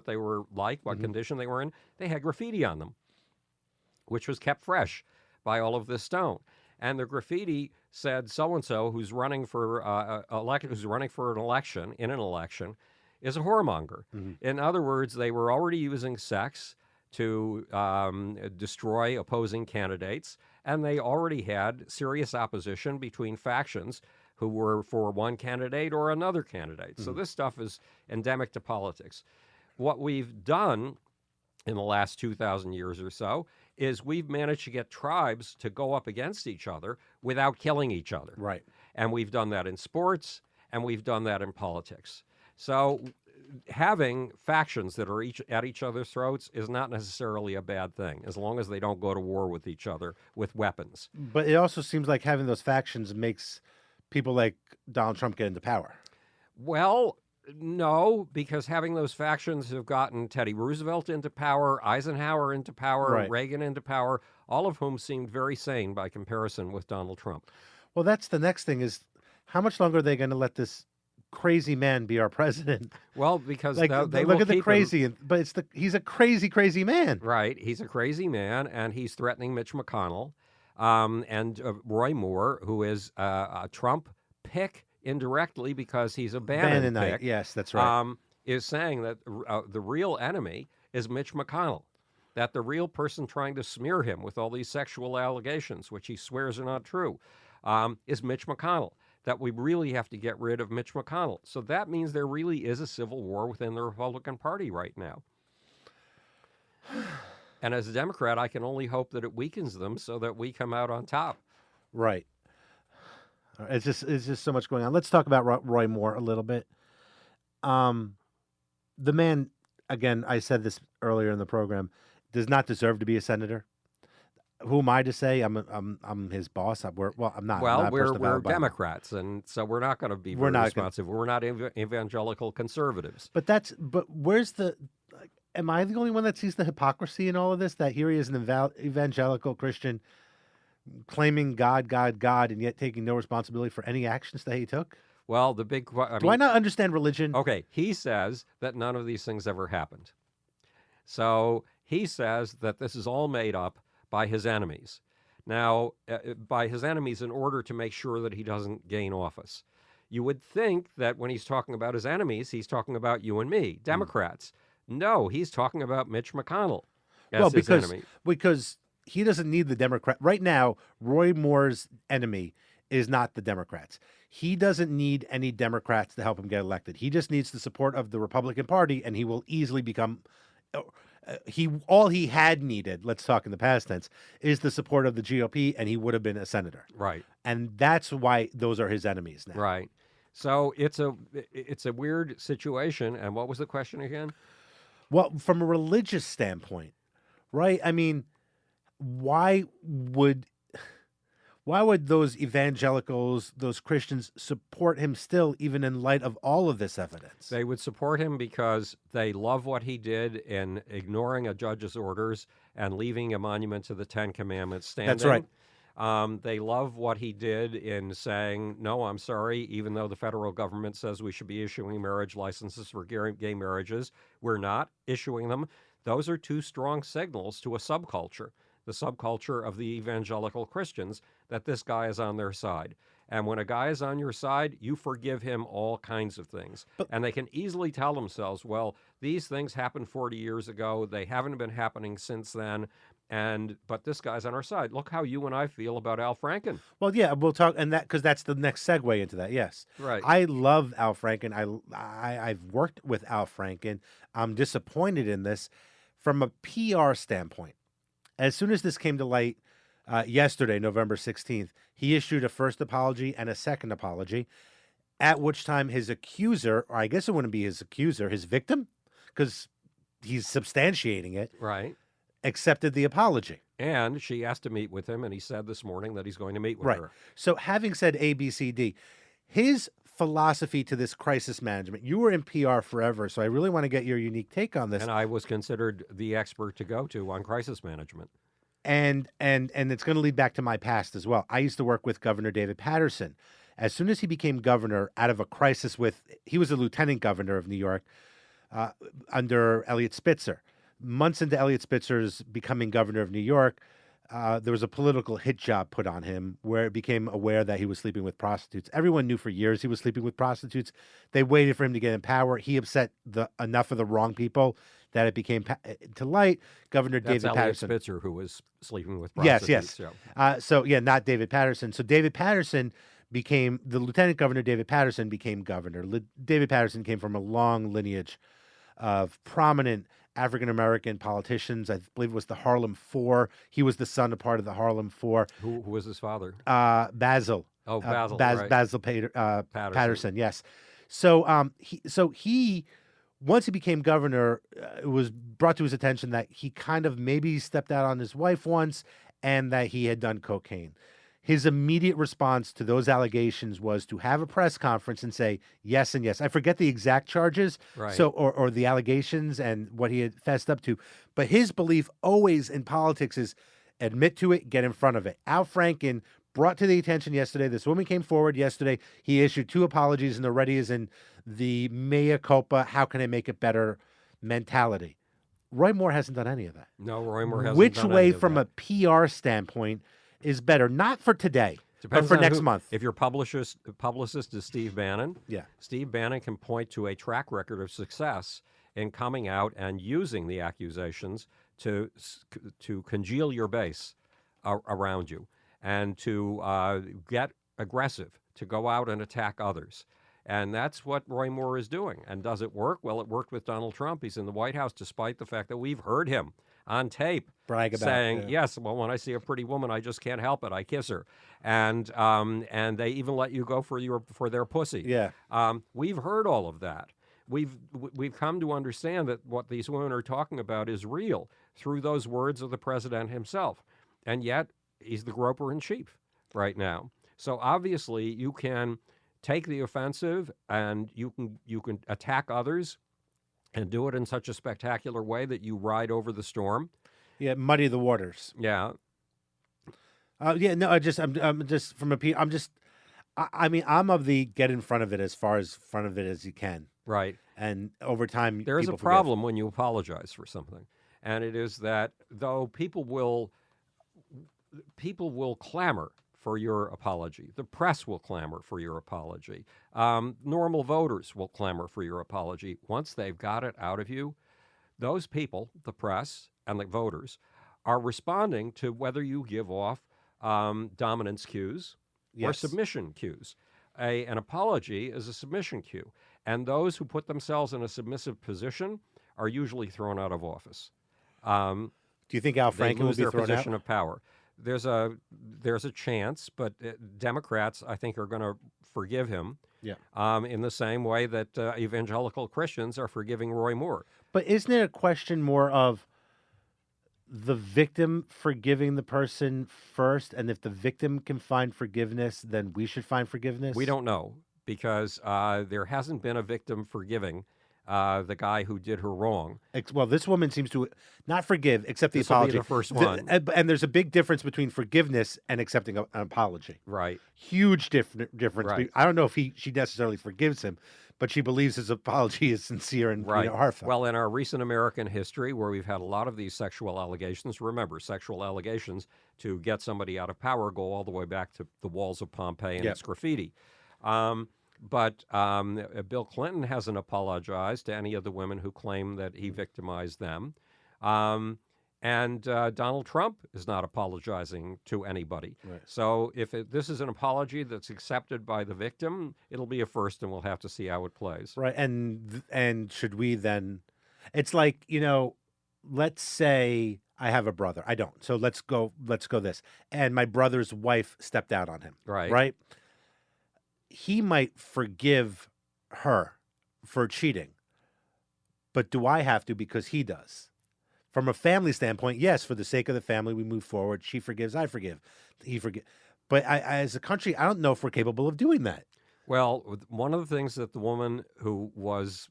they were like, what condition they were in, they had graffiti on them, which was kept fresh by all of this stone. And the graffiti said so and so who's running for an election is a whoremonger. In other words, they were already using sex to destroy opposing candidates, and they already had serious opposition between factions who were for one candidate or another candidate. So this stuff is endemic to politics. What we've done in the last 2,000 years or so is we've managed to get tribes to go up against each other without killing each other. Right. And we've done that in sports, and we've done that in politics. So having factions that are at each other's throats is not necessarily a bad thing, as long as they don't go to war with each other with weapons. But it also seems like having those factions makes people like Donald Trump get into power. Well, No, because having those factions have gotten Teddy Roosevelt into power, Eisenhower into power, Right. Reagan into power, all of whom seemed very sane by comparison with Donald Trump. Well, that's the next thing is how much longer are they going to let this crazy man be our president? Well, because Like, they look will at the keep him. crazy, but he's a crazy, crazy man. Right. He's a crazy man, and he's threatening Mitch McConnell. And Roy Moore, who is a Trump pick indirectly because he's a Bannon Bannonite, pick, yes, that's right. is saying that the real enemy is Mitch McConnell. That the real person trying to smear him with all these sexual allegations, which he swears are not true, is Mitch McConnell. That we really have to get rid of Mitch McConnell. So that means there really is a civil war within the Republican Party right now. And as a Democrat, I can only hope that it weakens them so that we come out on top. Right. It's just so much going on. Let's talk about Roy Moore a little bit. The man, again, I said this earlier in the program, does not deserve to be a senator. Who am I to say? I'm his boss. I'm not. Well, I'm not we're Democrats, and so we're not going to be very responsive. We're not evangelical conservatives. But where's the? Am I the only one that sees the hypocrisy in all of this? That here he is an evangelical Christian claiming God, God, God, and yet taking no responsibility for any actions that he took? Well, do I not understand religion? Okay, he says that none of these things ever happened. So he says that this is all made up by his enemies. Now, by his enemies in order to make sure that he doesn't gain office. You would think that when he's talking about his enemies, he's talking about you and me, Democrats. No, he's talking about Mitch McConnell as his enemy. Because he doesn't need the Democrat. Right now, Roy Moore's enemy is not the Democrats. He doesn't need any Democrats to help him get elected. He just needs the support of the Republican Party, and he will easily become... all he had needed, let's talk in the past tense, is the support of the GOP, and he would have been a senator. Right. And that's why those are his enemies now. Right. So it's a weird situation. And what was the question again? Well, from a religious standpoint, right? I mean, why would those evangelicals, those Christians, support him still, even in light of all of this evidence? They would support him because they love what he did in ignoring a judge's orders and leaving a monument to the Ten Commandments standing. That's right. They love what he did in saying, no, I'm sorry, even though the federal government says we should be issuing marriage licenses for gay marriages, we're not issuing them. Those are two strong signals to a subculture, the subculture of the evangelical Christians, that this guy is on their side. And when a guy is on your side, you forgive him all kinds of things. And they can easily tell themselves, well, these things happened 40 years ago. They haven't been happening since then. But this guy's on our side. Look how you and I feel about Al Franken. Well, yeah, we'll talk, and that because that's the next segue into that. Yes, right. I love Al Franken. I've worked with Al Franken. I'm disappointed in this from a PR standpoint. As soon as this came to light yesterday, November 16th, he issued a first apology and a second apology. At which time his accuser, or I guess it wouldn't be his accuser, his victim, because he's substantiating it. Right. Accepted the apology. And she asked to meet with him, and he said this morning that he's going to meet with her. So having said A, B, C, D, his philosophy to this crisis management, you were in PR forever, so I really want to get your unique take on this. And I was considered the expert to go to on crisis management. And it's going to lead back to my past as well. I used to work with Governor David Paterson. As soon as he became governor out of a crisis he was a lieutenant governor of New York under Eliot Spitzer. Months into Eliot Spitzer's becoming governor of New York, there was a political hit job put on him where it became aware that he was sleeping with prostitutes. Everyone knew for years he was sleeping with prostitutes. They waited for him to get in power. He upset enough of the wrong people that it became to light. David Paterson. Spitzer who was sleeping with prostitutes. Yes. Not David Paterson. So David Paterson became the lieutenant governor. David Paterson became governor. David Paterson came from a long lineage of prominent African-American politicians. I believe it was the Harlem Four. He was the son of part of the Harlem Four. Who was his father? Basil. Oh, Basil. Right. Basil Paterson. Yes. So he once he became governor, it was brought to his attention that he kind of maybe stepped out on his wife once and that he had done cocaine. his immediate response to those allegations was to have a press conference and say yes and yes. I forget the exact charges, Right. so or the allegations and what he had fessed up to. But his belief always in politics is admit to it, get in front of it. Al Franken brought to the attention yesterday. This woman came forward yesterday. He issued 2 apologies and already is in the mea culpa, how can I make it better mentality. Roy Moore hasn't done any of that. No, Roy Moore hasn't Which done way, any of from that. a PR standpoint, is better? Not for today, Depends but for on next who- month. If your publicist is Steve Bannon, Yeah. Steve Bannon can point to a track record of success in coming out and using the accusations to congeal your base around you and to get aggressive, to go out and attack others. And that's what Roy Moore is doing. And does it work? Well, it worked with Donald Trump. He's in the White House despite the fact that we've heard him on tape Brag about it, saying, yeah. yes, well, when I see a pretty woman, I just can't help it. I kiss her. And they even let you go for their pussy. Yeah. We've heard all of that. We've come to understand that what these women are talking about is real through those words of the president himself. And yet he's the groper in chief right now. So obviously you can take the offensive and you can attack others and do it in such a spectacular way that you ride over the storm. Yeah, muddy the waters. Yeah. Yeah, no, I'm just from a P. I mean, I'm of the get in front of it as far as front of it as you can, Right. and over time, There is a people forgive. problem when you apologize for something. And it is that though people will clamor for your apology. The press will clamor for your apology. Normal voters will clamor for your apology. Once they've got it out of you, those people, the press and the voters, are responding to whether you give off dominance cues or Yes. submission cues. An apology is a submission cue. And those who put themselves in a submissive position are usually thrown out of office. Do you think Al They Franken will lose be their thrown position out? of power. There's a chance, but Democrats, I think, are going to forgive him. Yeah. In the same way that evangelical Christians are forgiving Roy Moore. But isn't it a question more of the victim forgiving the person first, and if the victim can find forgiveness, then we should find forgiveness? We don't know because there hasn't been a victim forgiving the guy who did her wrong. Well, this woman seems to not forgive, accept the This will be apology. the first one. And there's a big difference between forgiveness and accepting an apology. Right. Huge difference. Right. I don't know if she necessarily forgives him, but she believes his apology is sincere and Right. heartfelt. Well, in our recent American history, where we've had a lot of these sexual allegations, remember, sexual allegations to get somebody out of power go all the way back to the walls of Pompeii and Yep. its graffiti. But Bill Clinton hasn't apologized to any of the women who claim that he victimized them. And Donald Trump is not apologizing to anybody. Right. So if this is an apology that's accepted by the victim, it'll be a first, and we'll have to see how it plays. Right. And should we then? It's like, let's say I have a brother. I don't. So let's go this. And my brother's wife stepped out on him. Right. Right. He might forgive her for cheating, but do I have to because he does? From a family standpoint, yes, for the sake of the family, we move forward. She forgives, I forgive, he forgive. But as a country, I don't know if we're capable of doing that. Well, one of the things that the woman who was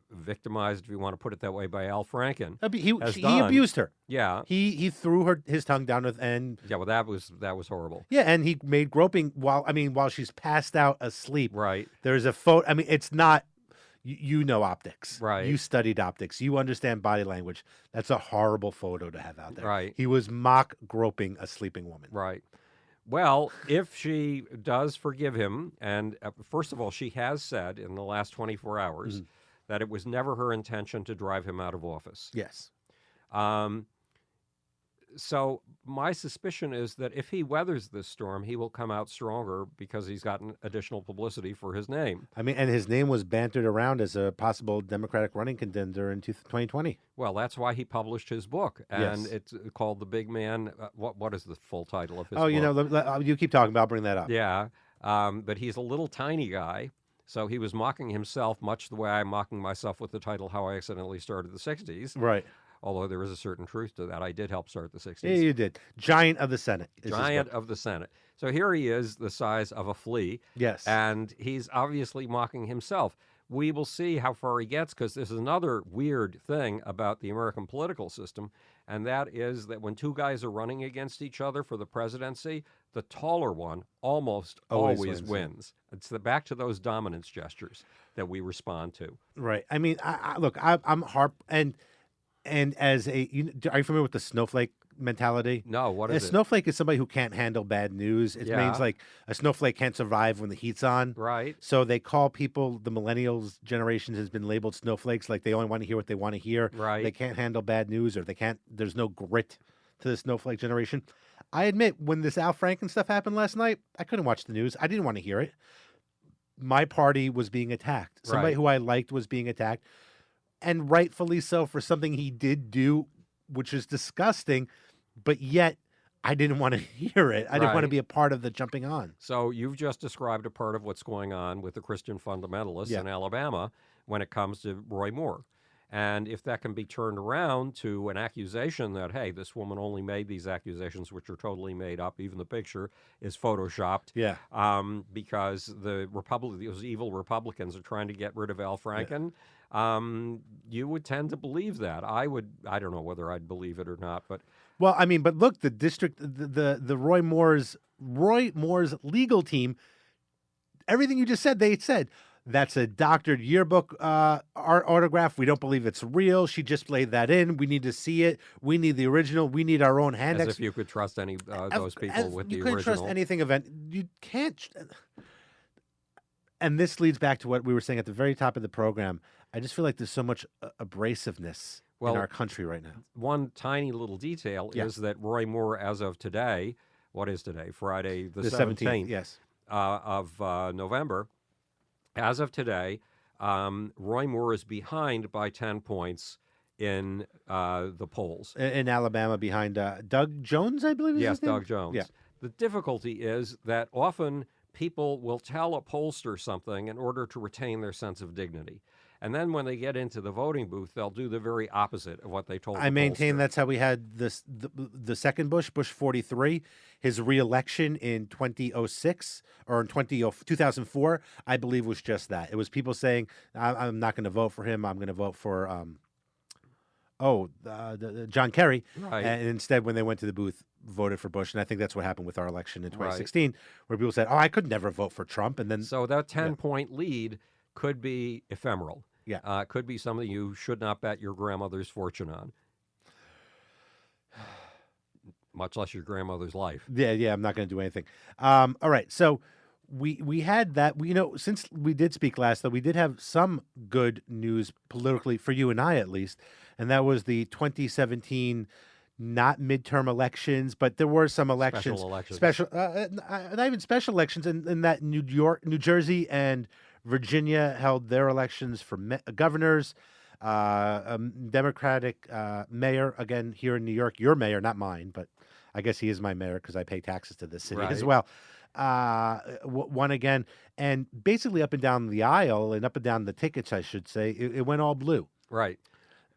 victimized, if you want to put it that way, by Al Franken, He done. abused her. yeah, He threw his tongue down and yeah, well, that was horrible. yeah, and he made groping while she's passed out asleep. Right. There's a photo. I mean, it's not. You know optics. Right. You studied optics. You understand body language. That's a horrible photo to have out there. Right. He was mock groping a sleeping woman. Right. Well, if she does forgive him, and first of all, she has said in the last 24 hours that it was never her intention to drive him out of office. Yes. So my suspicion is that if he weathers this storm, he will come out stronger because he's gotten additional publicity for his name. I mean, and his name was bantered around as a possible Democratic running contender in 2020. Well, that's why he published his book, and Yes. it's called The Big Man. What is the full title of his Oh, book? you keep talking about. I'll bring that up. Yeah, but he's a little tiny guy, so he was mocking himself much the way I'm mocking myself with the title How I Accidentally Started the 60s. Right. although there is a certain truth to that. I did help start the 60s. Yeah, you did. Giant of the Senate. Is his Giant book. of the Senate. So here he is, the size of a flea. Yes. And he's obviously mocking himself. We will see how far he gets, because this is another weird thing about the American political system, and that is that when two guys are running against each other for the presidency, the taller one almost always wins. It's back to those dominance gestures that we respond to. Right. I mean, look, I'm and as are you familiar with the snowflake mentality? No, what is A it? snowflake is somebody who can't handle bad news. It means Yeah. like a snowflake can't survive when the heat's on. Right. So they call people, the millennials generation has been labeled snowflakes, like they only want to hear what they want to hear. Right. They can't handle bad news, or there's no grit to the snowflake generation. I admit, when this Al Franken stuff happened last night, I couldn't watch the news. I didn't want to hear it. My party was being attacked. Somebody Right. who I liked was being attacked. And rightfully so, for something he did do, which is disgusting, but yet I didn't want to hear it. I didn't want to Right. be a part of the jumping on. So you've just described a part of what's going on with the Christian fundamentalists Yeah. in Alabama when it comes to Roy Moore. And if that can be turned around to an accusation that, hey, this woman only made these accusations, which are totally made up, even the picture is photoshopped, Yeah. because those evil Republicans are trying to get rid of Al Franken, you would tend to believe that. I don't know whether I'd believe it or not, but Well, I mean, but look, the district, the Roy Moore's legal team, everything you just said, they said that's a doctored yearbook autograph. We don't believe it's real. She just played that in. We need to see it. We need the original. We need our own hand. as if you could trust any those people with the you couldn't original. trust anything you can't. And this leads back to what we were saying at the very top of the program. I just feel like there's so much abrasiveness in our country right now. One tiny little detail Yeah. is that Roy Moore, as of today, what is today? Friday the 17th, yes. of November. As of today, Roy Moore is behind by 10 points in the polls. In Alabama, behind Doug Jones, I believe. Yes, his name? Doug Jones. Yeah. The difficulty is that often people will tell a pollster something in order to retain their sense of dignity. And then when they get into the voting booth, they'll do the very opposite of what they told I the maintain pollster. that's how we had the second Bush 43, his reelection in 2006 or in 2004, I believe was just that. It was people saying, I'm not going to vote for him. I'm going to vote for John Kerry. Right. And instead, when they went to the booth, voted for Bush. And I think that's what happened with our election in 2016, where people said, I could never vote for Trump. And then So that 10-point lead could be ephemeral. Yeah. It could be something you should not bet your grandmother's fortune on, much less your grandmother's life. Yeah, I'm not going to do anything. All right, so we had that. Since we did speak last, though, we did have some good news politically for you and I, at least, and that was the 2017 not midterm elections, but there were some elections, not even special elections, in that New Jersey, and Virginia held their elections for governors. A Democratic mayor, again, here in New York, your mayor, not mine, but I guess he is my mayor because I pay taxes to this city as Right. well. Won again. And basically up and down the aisle and up and down the tickets, I should say, it went all blue. Right.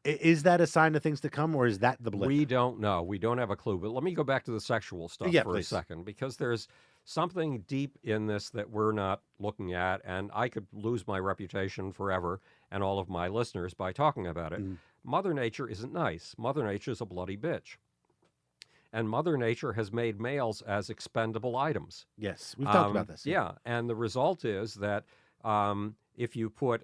Is that a sign of things to come, or is that the blip? We don't know. We don't have a clue. But let me go back to the sexual stuff for please. a second, because there's something deep in this that we're not looking at, and I could lose my reputation forever and all of my listeners by talking about it. Mother Nature isn't nice. Mother Nature is a bloody bitch. And Mother Nature has made males as expendable items. Yes, we've talked about this. Yeah, and the result is that if you put,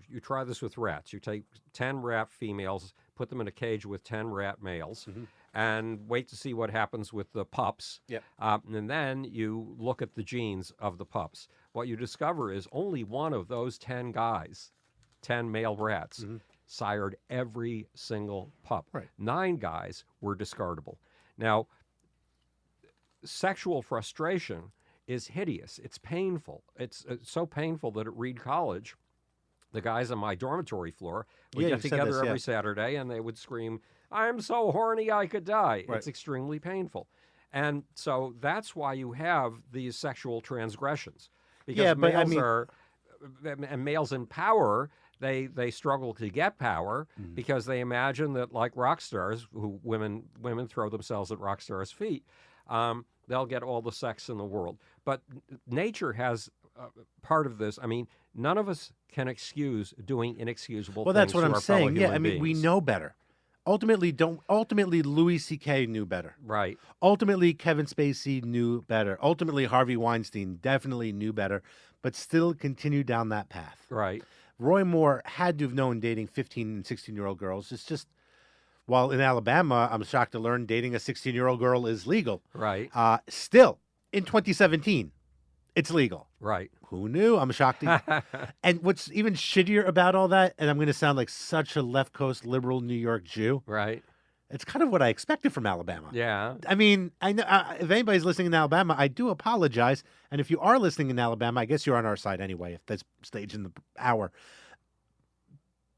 you try this with rats. You take 10 rat females, put them in a cage with 10 rat males, and wait to see what happens with the pups. Yep. And then you look at the genes of the pups. What you discover is only one of those 10 guys, 10 male rats, sired every single pup. Right. 9 guys were discardable. Now, sexual frustration is hideous. It's painful. It's so painful that at Reed College, the guys on my dormitory floor would Yeah, get you said together this, yeah. every Saturday and they would scream, "I'm so horny I could die." Right. It's extremely painful. And so that's why you have these sexual transgressions. Because Yeah, but I males mean- are, and males in power They struggle to get power because they imagine that, like rock stars, who women throw themselves at rock stars' feet, they'll get all the sex in the world. But nature has part of this. I mean, none of us can excuse doing inexcusable Well, things that's what to I'm our fellow saying. Yeah, human I mean, we beings. know better. Ultimately, Louis C.K. knew better. Right. Ultimately, Kevin Spacey knew better. Ultimately, Harvey Weinstein definitely knew better, but still continued down that path. Right. Roy Moore had to have known dating 15 and 16-year-old girls. It's just, while in Alabama, I'm shocked to learn dating a 16-year-old girl is legal. Right. Still, in 2017, it's legal. Right. Who knew? I'm shocked. And what's even shittier about all that, and I'm going to sound like such a left coast liberal New York Jew, Right. it's kind of what I expected from Alabama. Yeah. I mean, I know if anybody's listening in Alabama, I do apologize. And if you are listening in Alabama, I guess you're on our side anyway at this stage in the hour.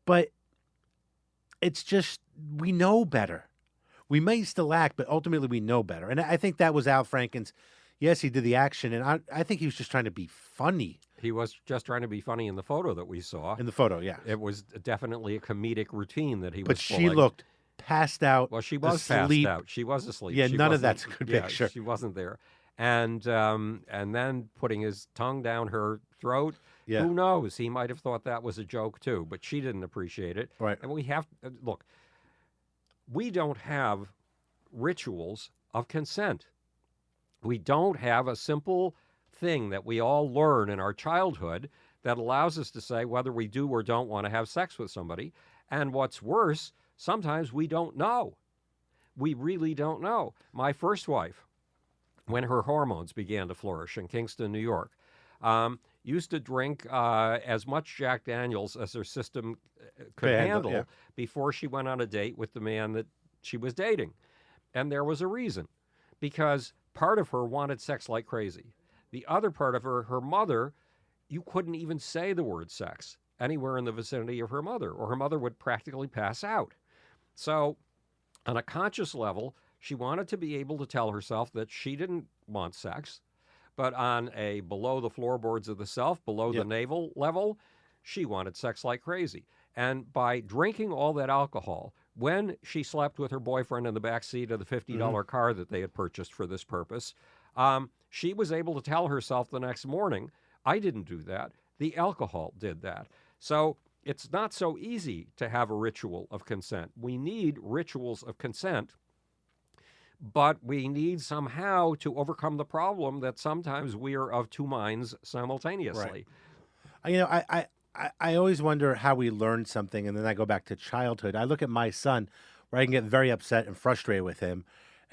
But it's just, we know better. We may still act, but ultimately we know better. And I think that was Al Franken's. Yes, he did the action, and I think he was just trying to be funny He was just trying to be funny in the photo that we saw. in the photo. Yeah, It was definitely a comedic routine that he but was she pulling. looked passed out. Well, she was asleep. passed out. She was asleep. Yeah, She none of wasn't- that's a good yeah, picture. She wasn't there. And then putting his tongue down her throat. Yeah. Who knows? He might have thought that was a joke too, but she didn't appreciate it. Right. And we have look. We don't have rituals of consent. We don't have a simple thing that we all learn in our childhood that allows us to say whether we do or don't want to have sex with somebody. And what's worse, sometimes we don't know. We really don't know. My first wife, when her hormones began to flourish in Kingston, New York, used to drink as much Jack Daniels as her system could handle yeah. before she went on a date with the man that she was dating. And there was a reason, because part of her wanted sex like crazy. The other part of her mother, you couldn't even say the word sex anywhere in the vicinity of her mother, or her mother would practically pass out. So, on a conscious level, she wanted to be able to tell herself that she didn't want sex, but on a below the floorboards of the self, below the navel level, she wanted sex like crazy. And by drinking all that alcohol, when she slept with her boyfriend in the back seat of the $50 car that they had purchased for this purpose, she was able to tell herself the next morning, I didn't do that. The alcohol did that. So it's not so easy to have a ritual of consent. We need rituals of consent, but we need somehow to overcome the problem that sometimes we are of two minds simultaneously. You know, I always wonder how we learn something, and then I go back to childhood. I look at my son, where I can get very upset and frustrated with him,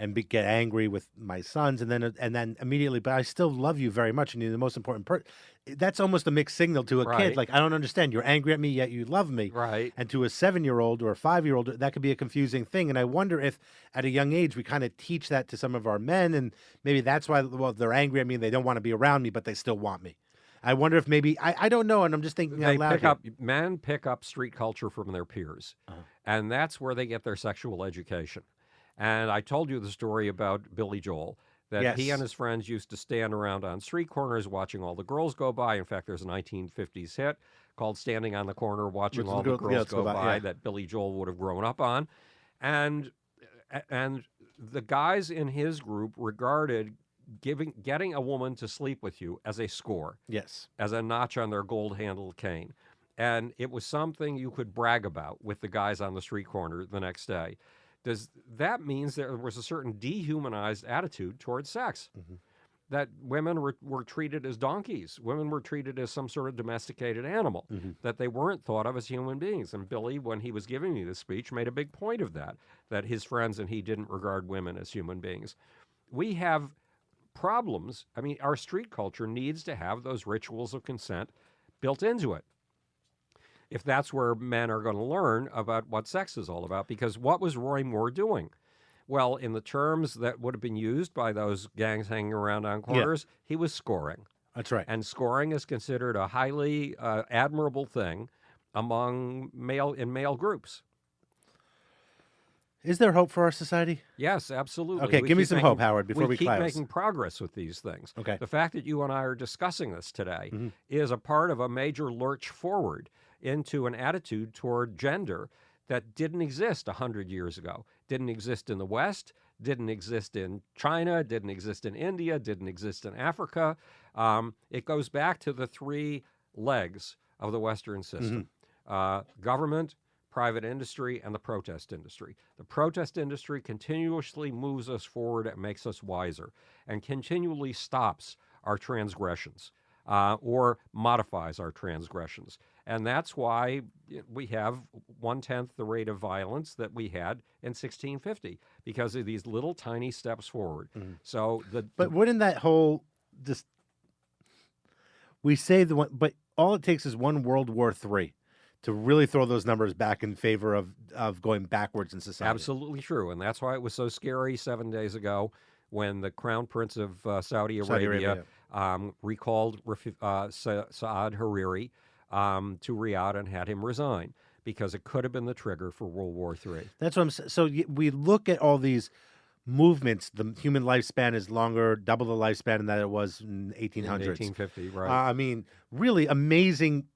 and get angry with my sons, and then immediately, but I still love you very much, and you're the most important person. That's almost a mixed signal to a Right. kid. Like, I don't understand. You're angry at me, yet you love me. Right. And to a 7-year-old or a 5-year-old, that could be a confusing thing. And I wonder if, at a young age, we kind of teach that to some of our men, and maybe that's why, well, they're angry at me and they don't want to be around me, but they still want me. I wonder if maybe I don't know, and I'm just thinking out loud. Men pick up street culture from their peers, and that's where they get their sexual education. And I told you the story about Billy Joel, that he Yes. and his friends used to stand around on street corners watching all the girls go by. In fact, there's a 1950s hit called Standing on the Corner Watching Which All the the girl- Girls let's Go go by, by yeah. that Billy Joel would have grown up on. And the guys in his group regarded getting a woman to sleep with you as a score, Yes. as a notch on their gold-handled cane. And it was something you could brag about with the guys on the street corner the next day. That means there was a certain dehumanized attitude towards sex, that women were treated as donkeys. Women were treated as some sort of domesticated animal, that they weren't thought of as human beings. And Billy, when he was giving me this speech, made a big point of that his friends and he didn't regard women as human beings. We have problems. I mean, our street culture needs to have those rituals of consent built into it, if that's where men are going to learn about what sex is all about. Because what was Roy Moore doing? Well, in the terms that would have been used by those gangs hanging around on corners, he was scoring. That's right. And scoring is considered a highly admirable thing among male groups. Is there hope for our society? Yes, absolutely. Okay, We give me keep some hope, Howard, before we keep close. making progress with these things. Okay. The fact that you and I are discussing this today is a part of a major lurch forward. into an attitude toward gender that didn't exist 100 years ago, didn't exist in the West, didn't exist in China, didn't exist in India, didn't exist in Africa. It goes back to the three legs of the Western system: government, private industry, and the protest industry. The protest industry continuously moves us forward and makes us wiser, and continually stops our transgressions or modifies our transgressions. And that's why we have 1/10 the rate of violence that we had in 1650, because of these little tiny steps forward. So But wouldn't that whole just we say the one, but all it takes is one World War III to really throw those numbers back in favor of going backwards in society. absolutely true, and that's why it was so scary 7 days ago when the Crown Prince of Saudi Arabia, recalled Saad Hariri to Riyadh and had him resign, because it could have been the trigger for World War III. That's what I'm saying. So we look at all these movements. The human lifespan is longer, double the lifespan that it was in 1800s. In 1850, right? I mean, really amazing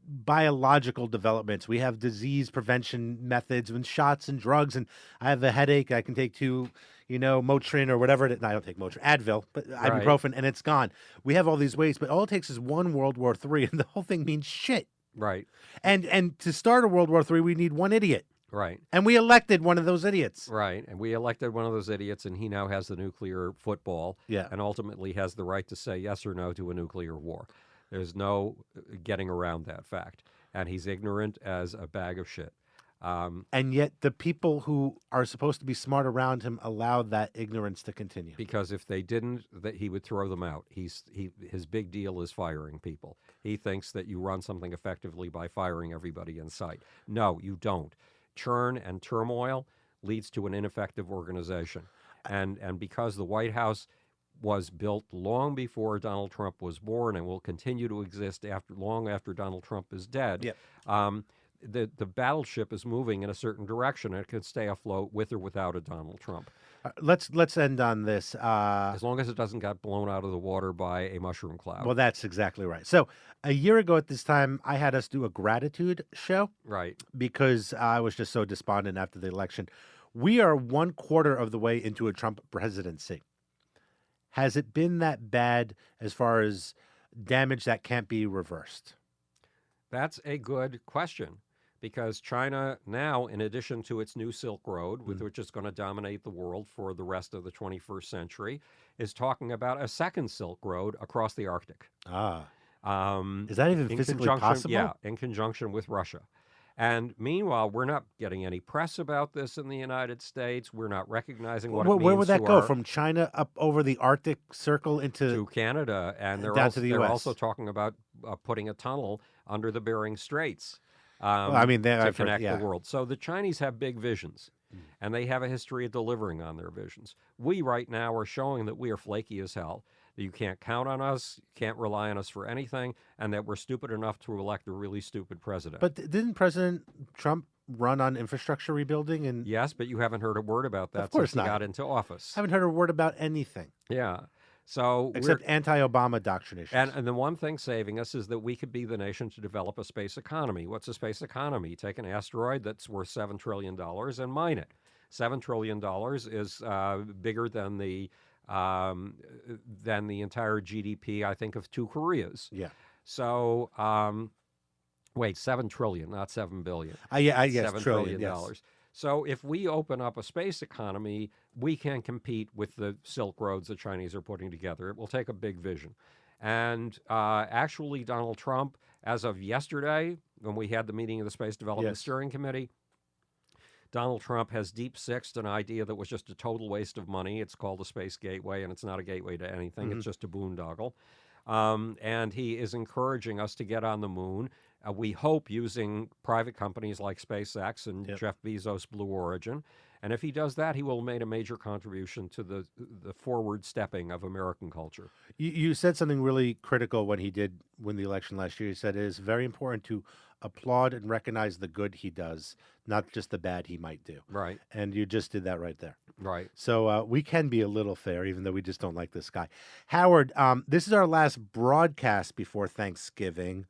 biological developments. We have disease prevention methods and shots and drugs. And I have a headache. I can take two, Motrin or whatever. No, I don't take Motrin, Advil, but ibuprofen, and it's gone. We have all these ways, but all it takes is one World War III, and the whole thing means shit. Right. And to start a World War III, we need one idiot. Right. And we elected one of those idiots. Right. And we elected one of those idiots, and he now has the nuclear football, and ultimately has the right to say yes or no to a nuclear war. There's no getting around that fact. And he's ignorant as a bag of shit. And yet the people who are supposed to be smart around him allowed that ignorance to continue. Because if they didn't, that he would throw them out. His big deal is firing people. He thinks that you run something effectively by firing everybody in sight. No, you don't. Churn and turmoil leads to an ineffective organization. And because the White House was built long before Donald Trump was born and will continue to exist long after Donald Trump is dead, the battleship is moving in a certain direction, and it can stay afloat with or without a Donald Trump. Let's end on this. As long as it doesn't get blown out of the water by a mushroom cloud. Well, that's exactly right. So a year ago at this time, I had us do a gratitude show. Right. Because I was just so despondent after the election. We are 1/4 of the way into a Trump presidency. Has it been that bad as far as damage that can't be reversed? That's a good question, because China now, in addition to its new Silk Road, which is going to dominate the world for the rest of the 21st century, is talking about a second Silk Road across the Arctic. Is that even physically possible? Yeah, in conjunction with Russia. And meanwhile, we're not getting any press about this in the United States. We're not recognizing what it means. Where would that go? From China up over the Arctic Circle to Canada, and they're also talking about putting a tunnel under the Bering Straits to connect the world. So the Chinese have big visions, and they have a history of delivering on their visions. We right now are showing that we are flaky as hell, that you can't count on us, can't rely on us for anything, and that we're stupid enough to elect a really stupid president. But didn't President Trump run on infrastructure rebuilding? And yes, but you haven't heard a word about that since he got into office. I haven't heard a word about anything. Yeah. So except anti-Obama doctrine issues. And the one thing saving us is that we could be the nation to develop a space economy. What's a space economy? Take an asteroid that's worth $7 trillion and mine it. $7 trillion is bigger than the entire GDP, I think, of 2 Koreas. Yeah. So, wait, 7 trillion, not 7 billion. Yes, $7 trillion. Yes. So if we open up a space economy, we can compete with the Silk Roads the Chinese are putting together. It will take a big vision. And actually, Donald Trump, as of yesterday, when we had the meeting of the Space Development Steering Committee, Donald Trump has deep-sixed an idea that was just a total waste of money. It's called a space gateway, and it's not a gateway to anything. It's just a boondoggle. And he is encouraging us to get on the moon. We hope using private companies like SpaceX and Jeff Bezos' Blue Origin. And if he does that, he will have made a major contribution to the forward stepping of American culture. You said something really critical when he did win the election last year. He said it is very important to applaud and recognize the good he does, not just the bad he might do. Right. And you just did that right there. Right. So we can be a little fair, even though we just don't like this guy. Howard, this is our last broadcast before Thanksgiving,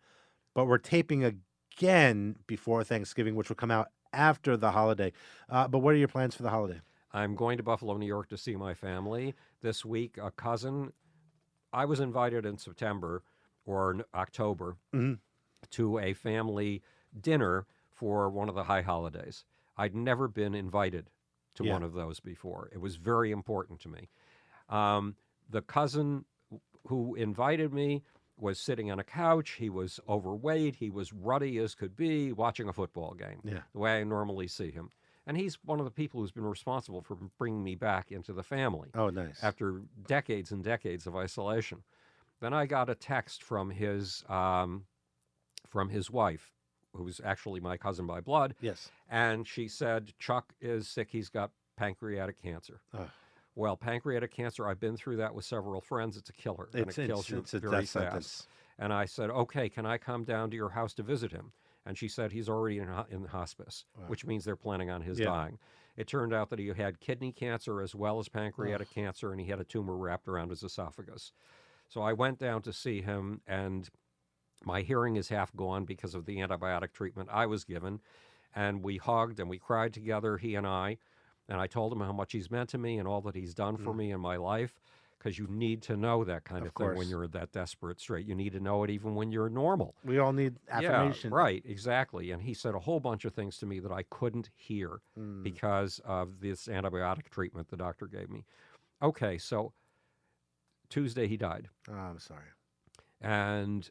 but we're taping a again before Thanksgiving, which will come out after the holiday. But what are your plans for the holiday? I'm going to Buffalo, New York to see my family. This week, a cousin, I was invited in September or October to a family dinner for one of the high holidays. I'd never been invited to one of those before. It was very important to me. The cousin who invited me was sitting on a couch. He was overweight. He was ruddy as could be, watching a football game, the way I normally see him. And he's one of the people who's been responsible for bringing me back into the family. Oh, nice. After decades and decades of isolation. Then I got a text from his wife, who's actually my cousin by blood. Yes. And she said, Chuck is sick. He's got pancreatic cancer. Well, pancreatic cancer, I've been through that with several friends. It's a killer, and it kills you very fast. And I said, okay, can I come down to your house to visit him? And she said he's already in hospice, which means they're planning on his dying. It turned out that he had kidney cancer as well as pancreatic cancer, and he had a tumor wrapped around his esophagus. So I went down to see him, and my hearing is half gone because of the antibiotic treatment I was given. And we hugged and we cried together, he and I told him how much he's meant to me and all that he's done for me in my life, because you need to know that kind of thing when you're that desperate strait. You need to know it even when you're normal. We all need affirmation. Yeah, right, exactly. And he said a whole bunch of things to me that I couldn't hear because of this antibiotic treatment the doctor gave me. Okay, so Tuesday he died. Oh, I'm sorry. And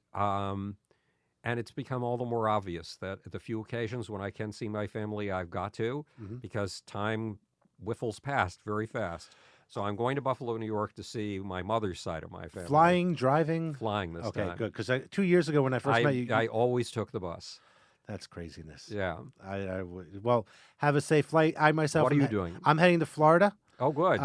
it's become all the more obvious that at the few occasions when I can see my family, I've got to, because time whiffles past very fast. So I'm going to Buffalo, New York to see my mother's side of my family. Flying, driving? Flying this time. Okay, good. Because 2 years ago when I first met you... I always took the bus. That's craziness. Yeah. Well, have a safe flight. I myself... What are you doing? I'm heading to Florida. Oh, good.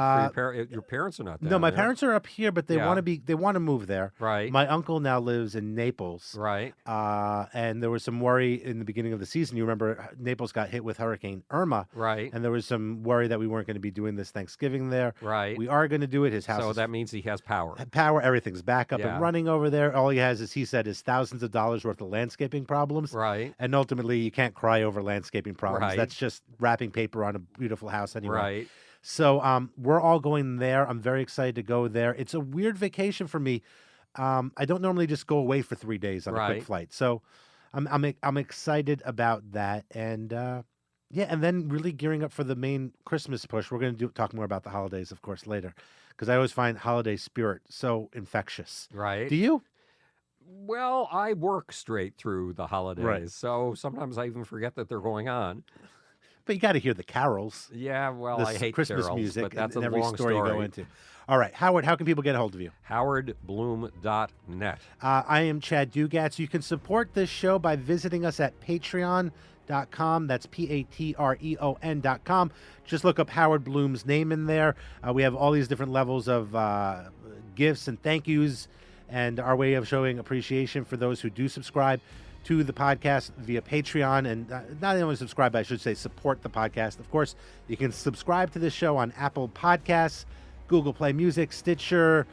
Your parents are not there. No, my parents are up here, but they want to move there. Right. My uncle now lives in Naples. Right. And there was some worry in the beginning of the season. You remember Naples got hit with Hurricane Irma. Right. And there was some worry that we weren't going to be doing this Thanksgiving there. Right. We are going to do it. His house. So that means he has power. Power, everything's back up and running over there. All he has, as he said, is thousands of dollars worth of landscaping problems. Right. And ultimately, you can't cry over landscaping problems. Right. That's just wrapping paper on a beautiful house anyway. Right. So we're all going there. I'm very excited to go there. It's a weird vacation for me. I don't normally just go away for 3 days on a quick flight. So I'm excited about that. And and then really gearing up for the main Christmas push. We're going to talk more about the holidays, of course, later, because I always find holiday spirit so infectious. Right. Do you? Well, I work straight through the holidays, so sometimes I even forget that they're going on. But you got to hear the carols. Yeah, well, I hate Christmas carols, music but that's in a every long story you go into. All right, Howard, how can people get a hold of you? HowardBloom.net. I am Chad Dugatz. You can support this show by visiting us at Patreon.com. That's Patreon.com. Just look up Howard Bloom's name in there. We have all these different levels of gifts and thank yous, and our way of showing appreciation for those who do subscribe to the podcast via Patreon, and not only subscribe, but I should say support the podcast. Of course, you can subscribe to this show on Apple Podcasts, Google Play Music, Stitcher,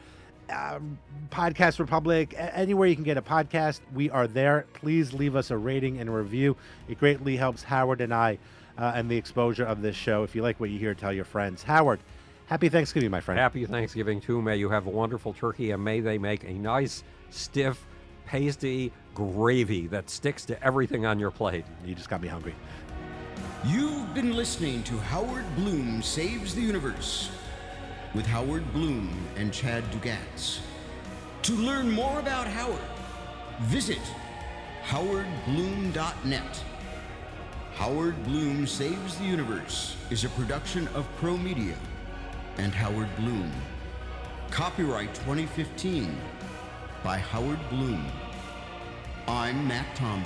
Podcast Republic, anywhere you can get a podcast. We are there. Please leave us a rating and a review. It greatly helps Howard and I and the exposure of this show. If you like what you hear, tell your friends. Howard, happy Thanksgiving, my friend. Happy Thanksgiving, too. May you have a wonderful turkey, and may they make a nice, stiff, pasty gravy that sticks to everything on your plate. You just got me hungry. You've been listening to Howard Bloom Saves the Universe with Howard Bloom and Chad Dugatz. To learn more about Howard, visit howardbloom.net. Howard Bloom Saves the Universe is a production of Pro Media and Howard Bloom. Copyright 2015 by Howard Bloom. I'm Matt Tombs.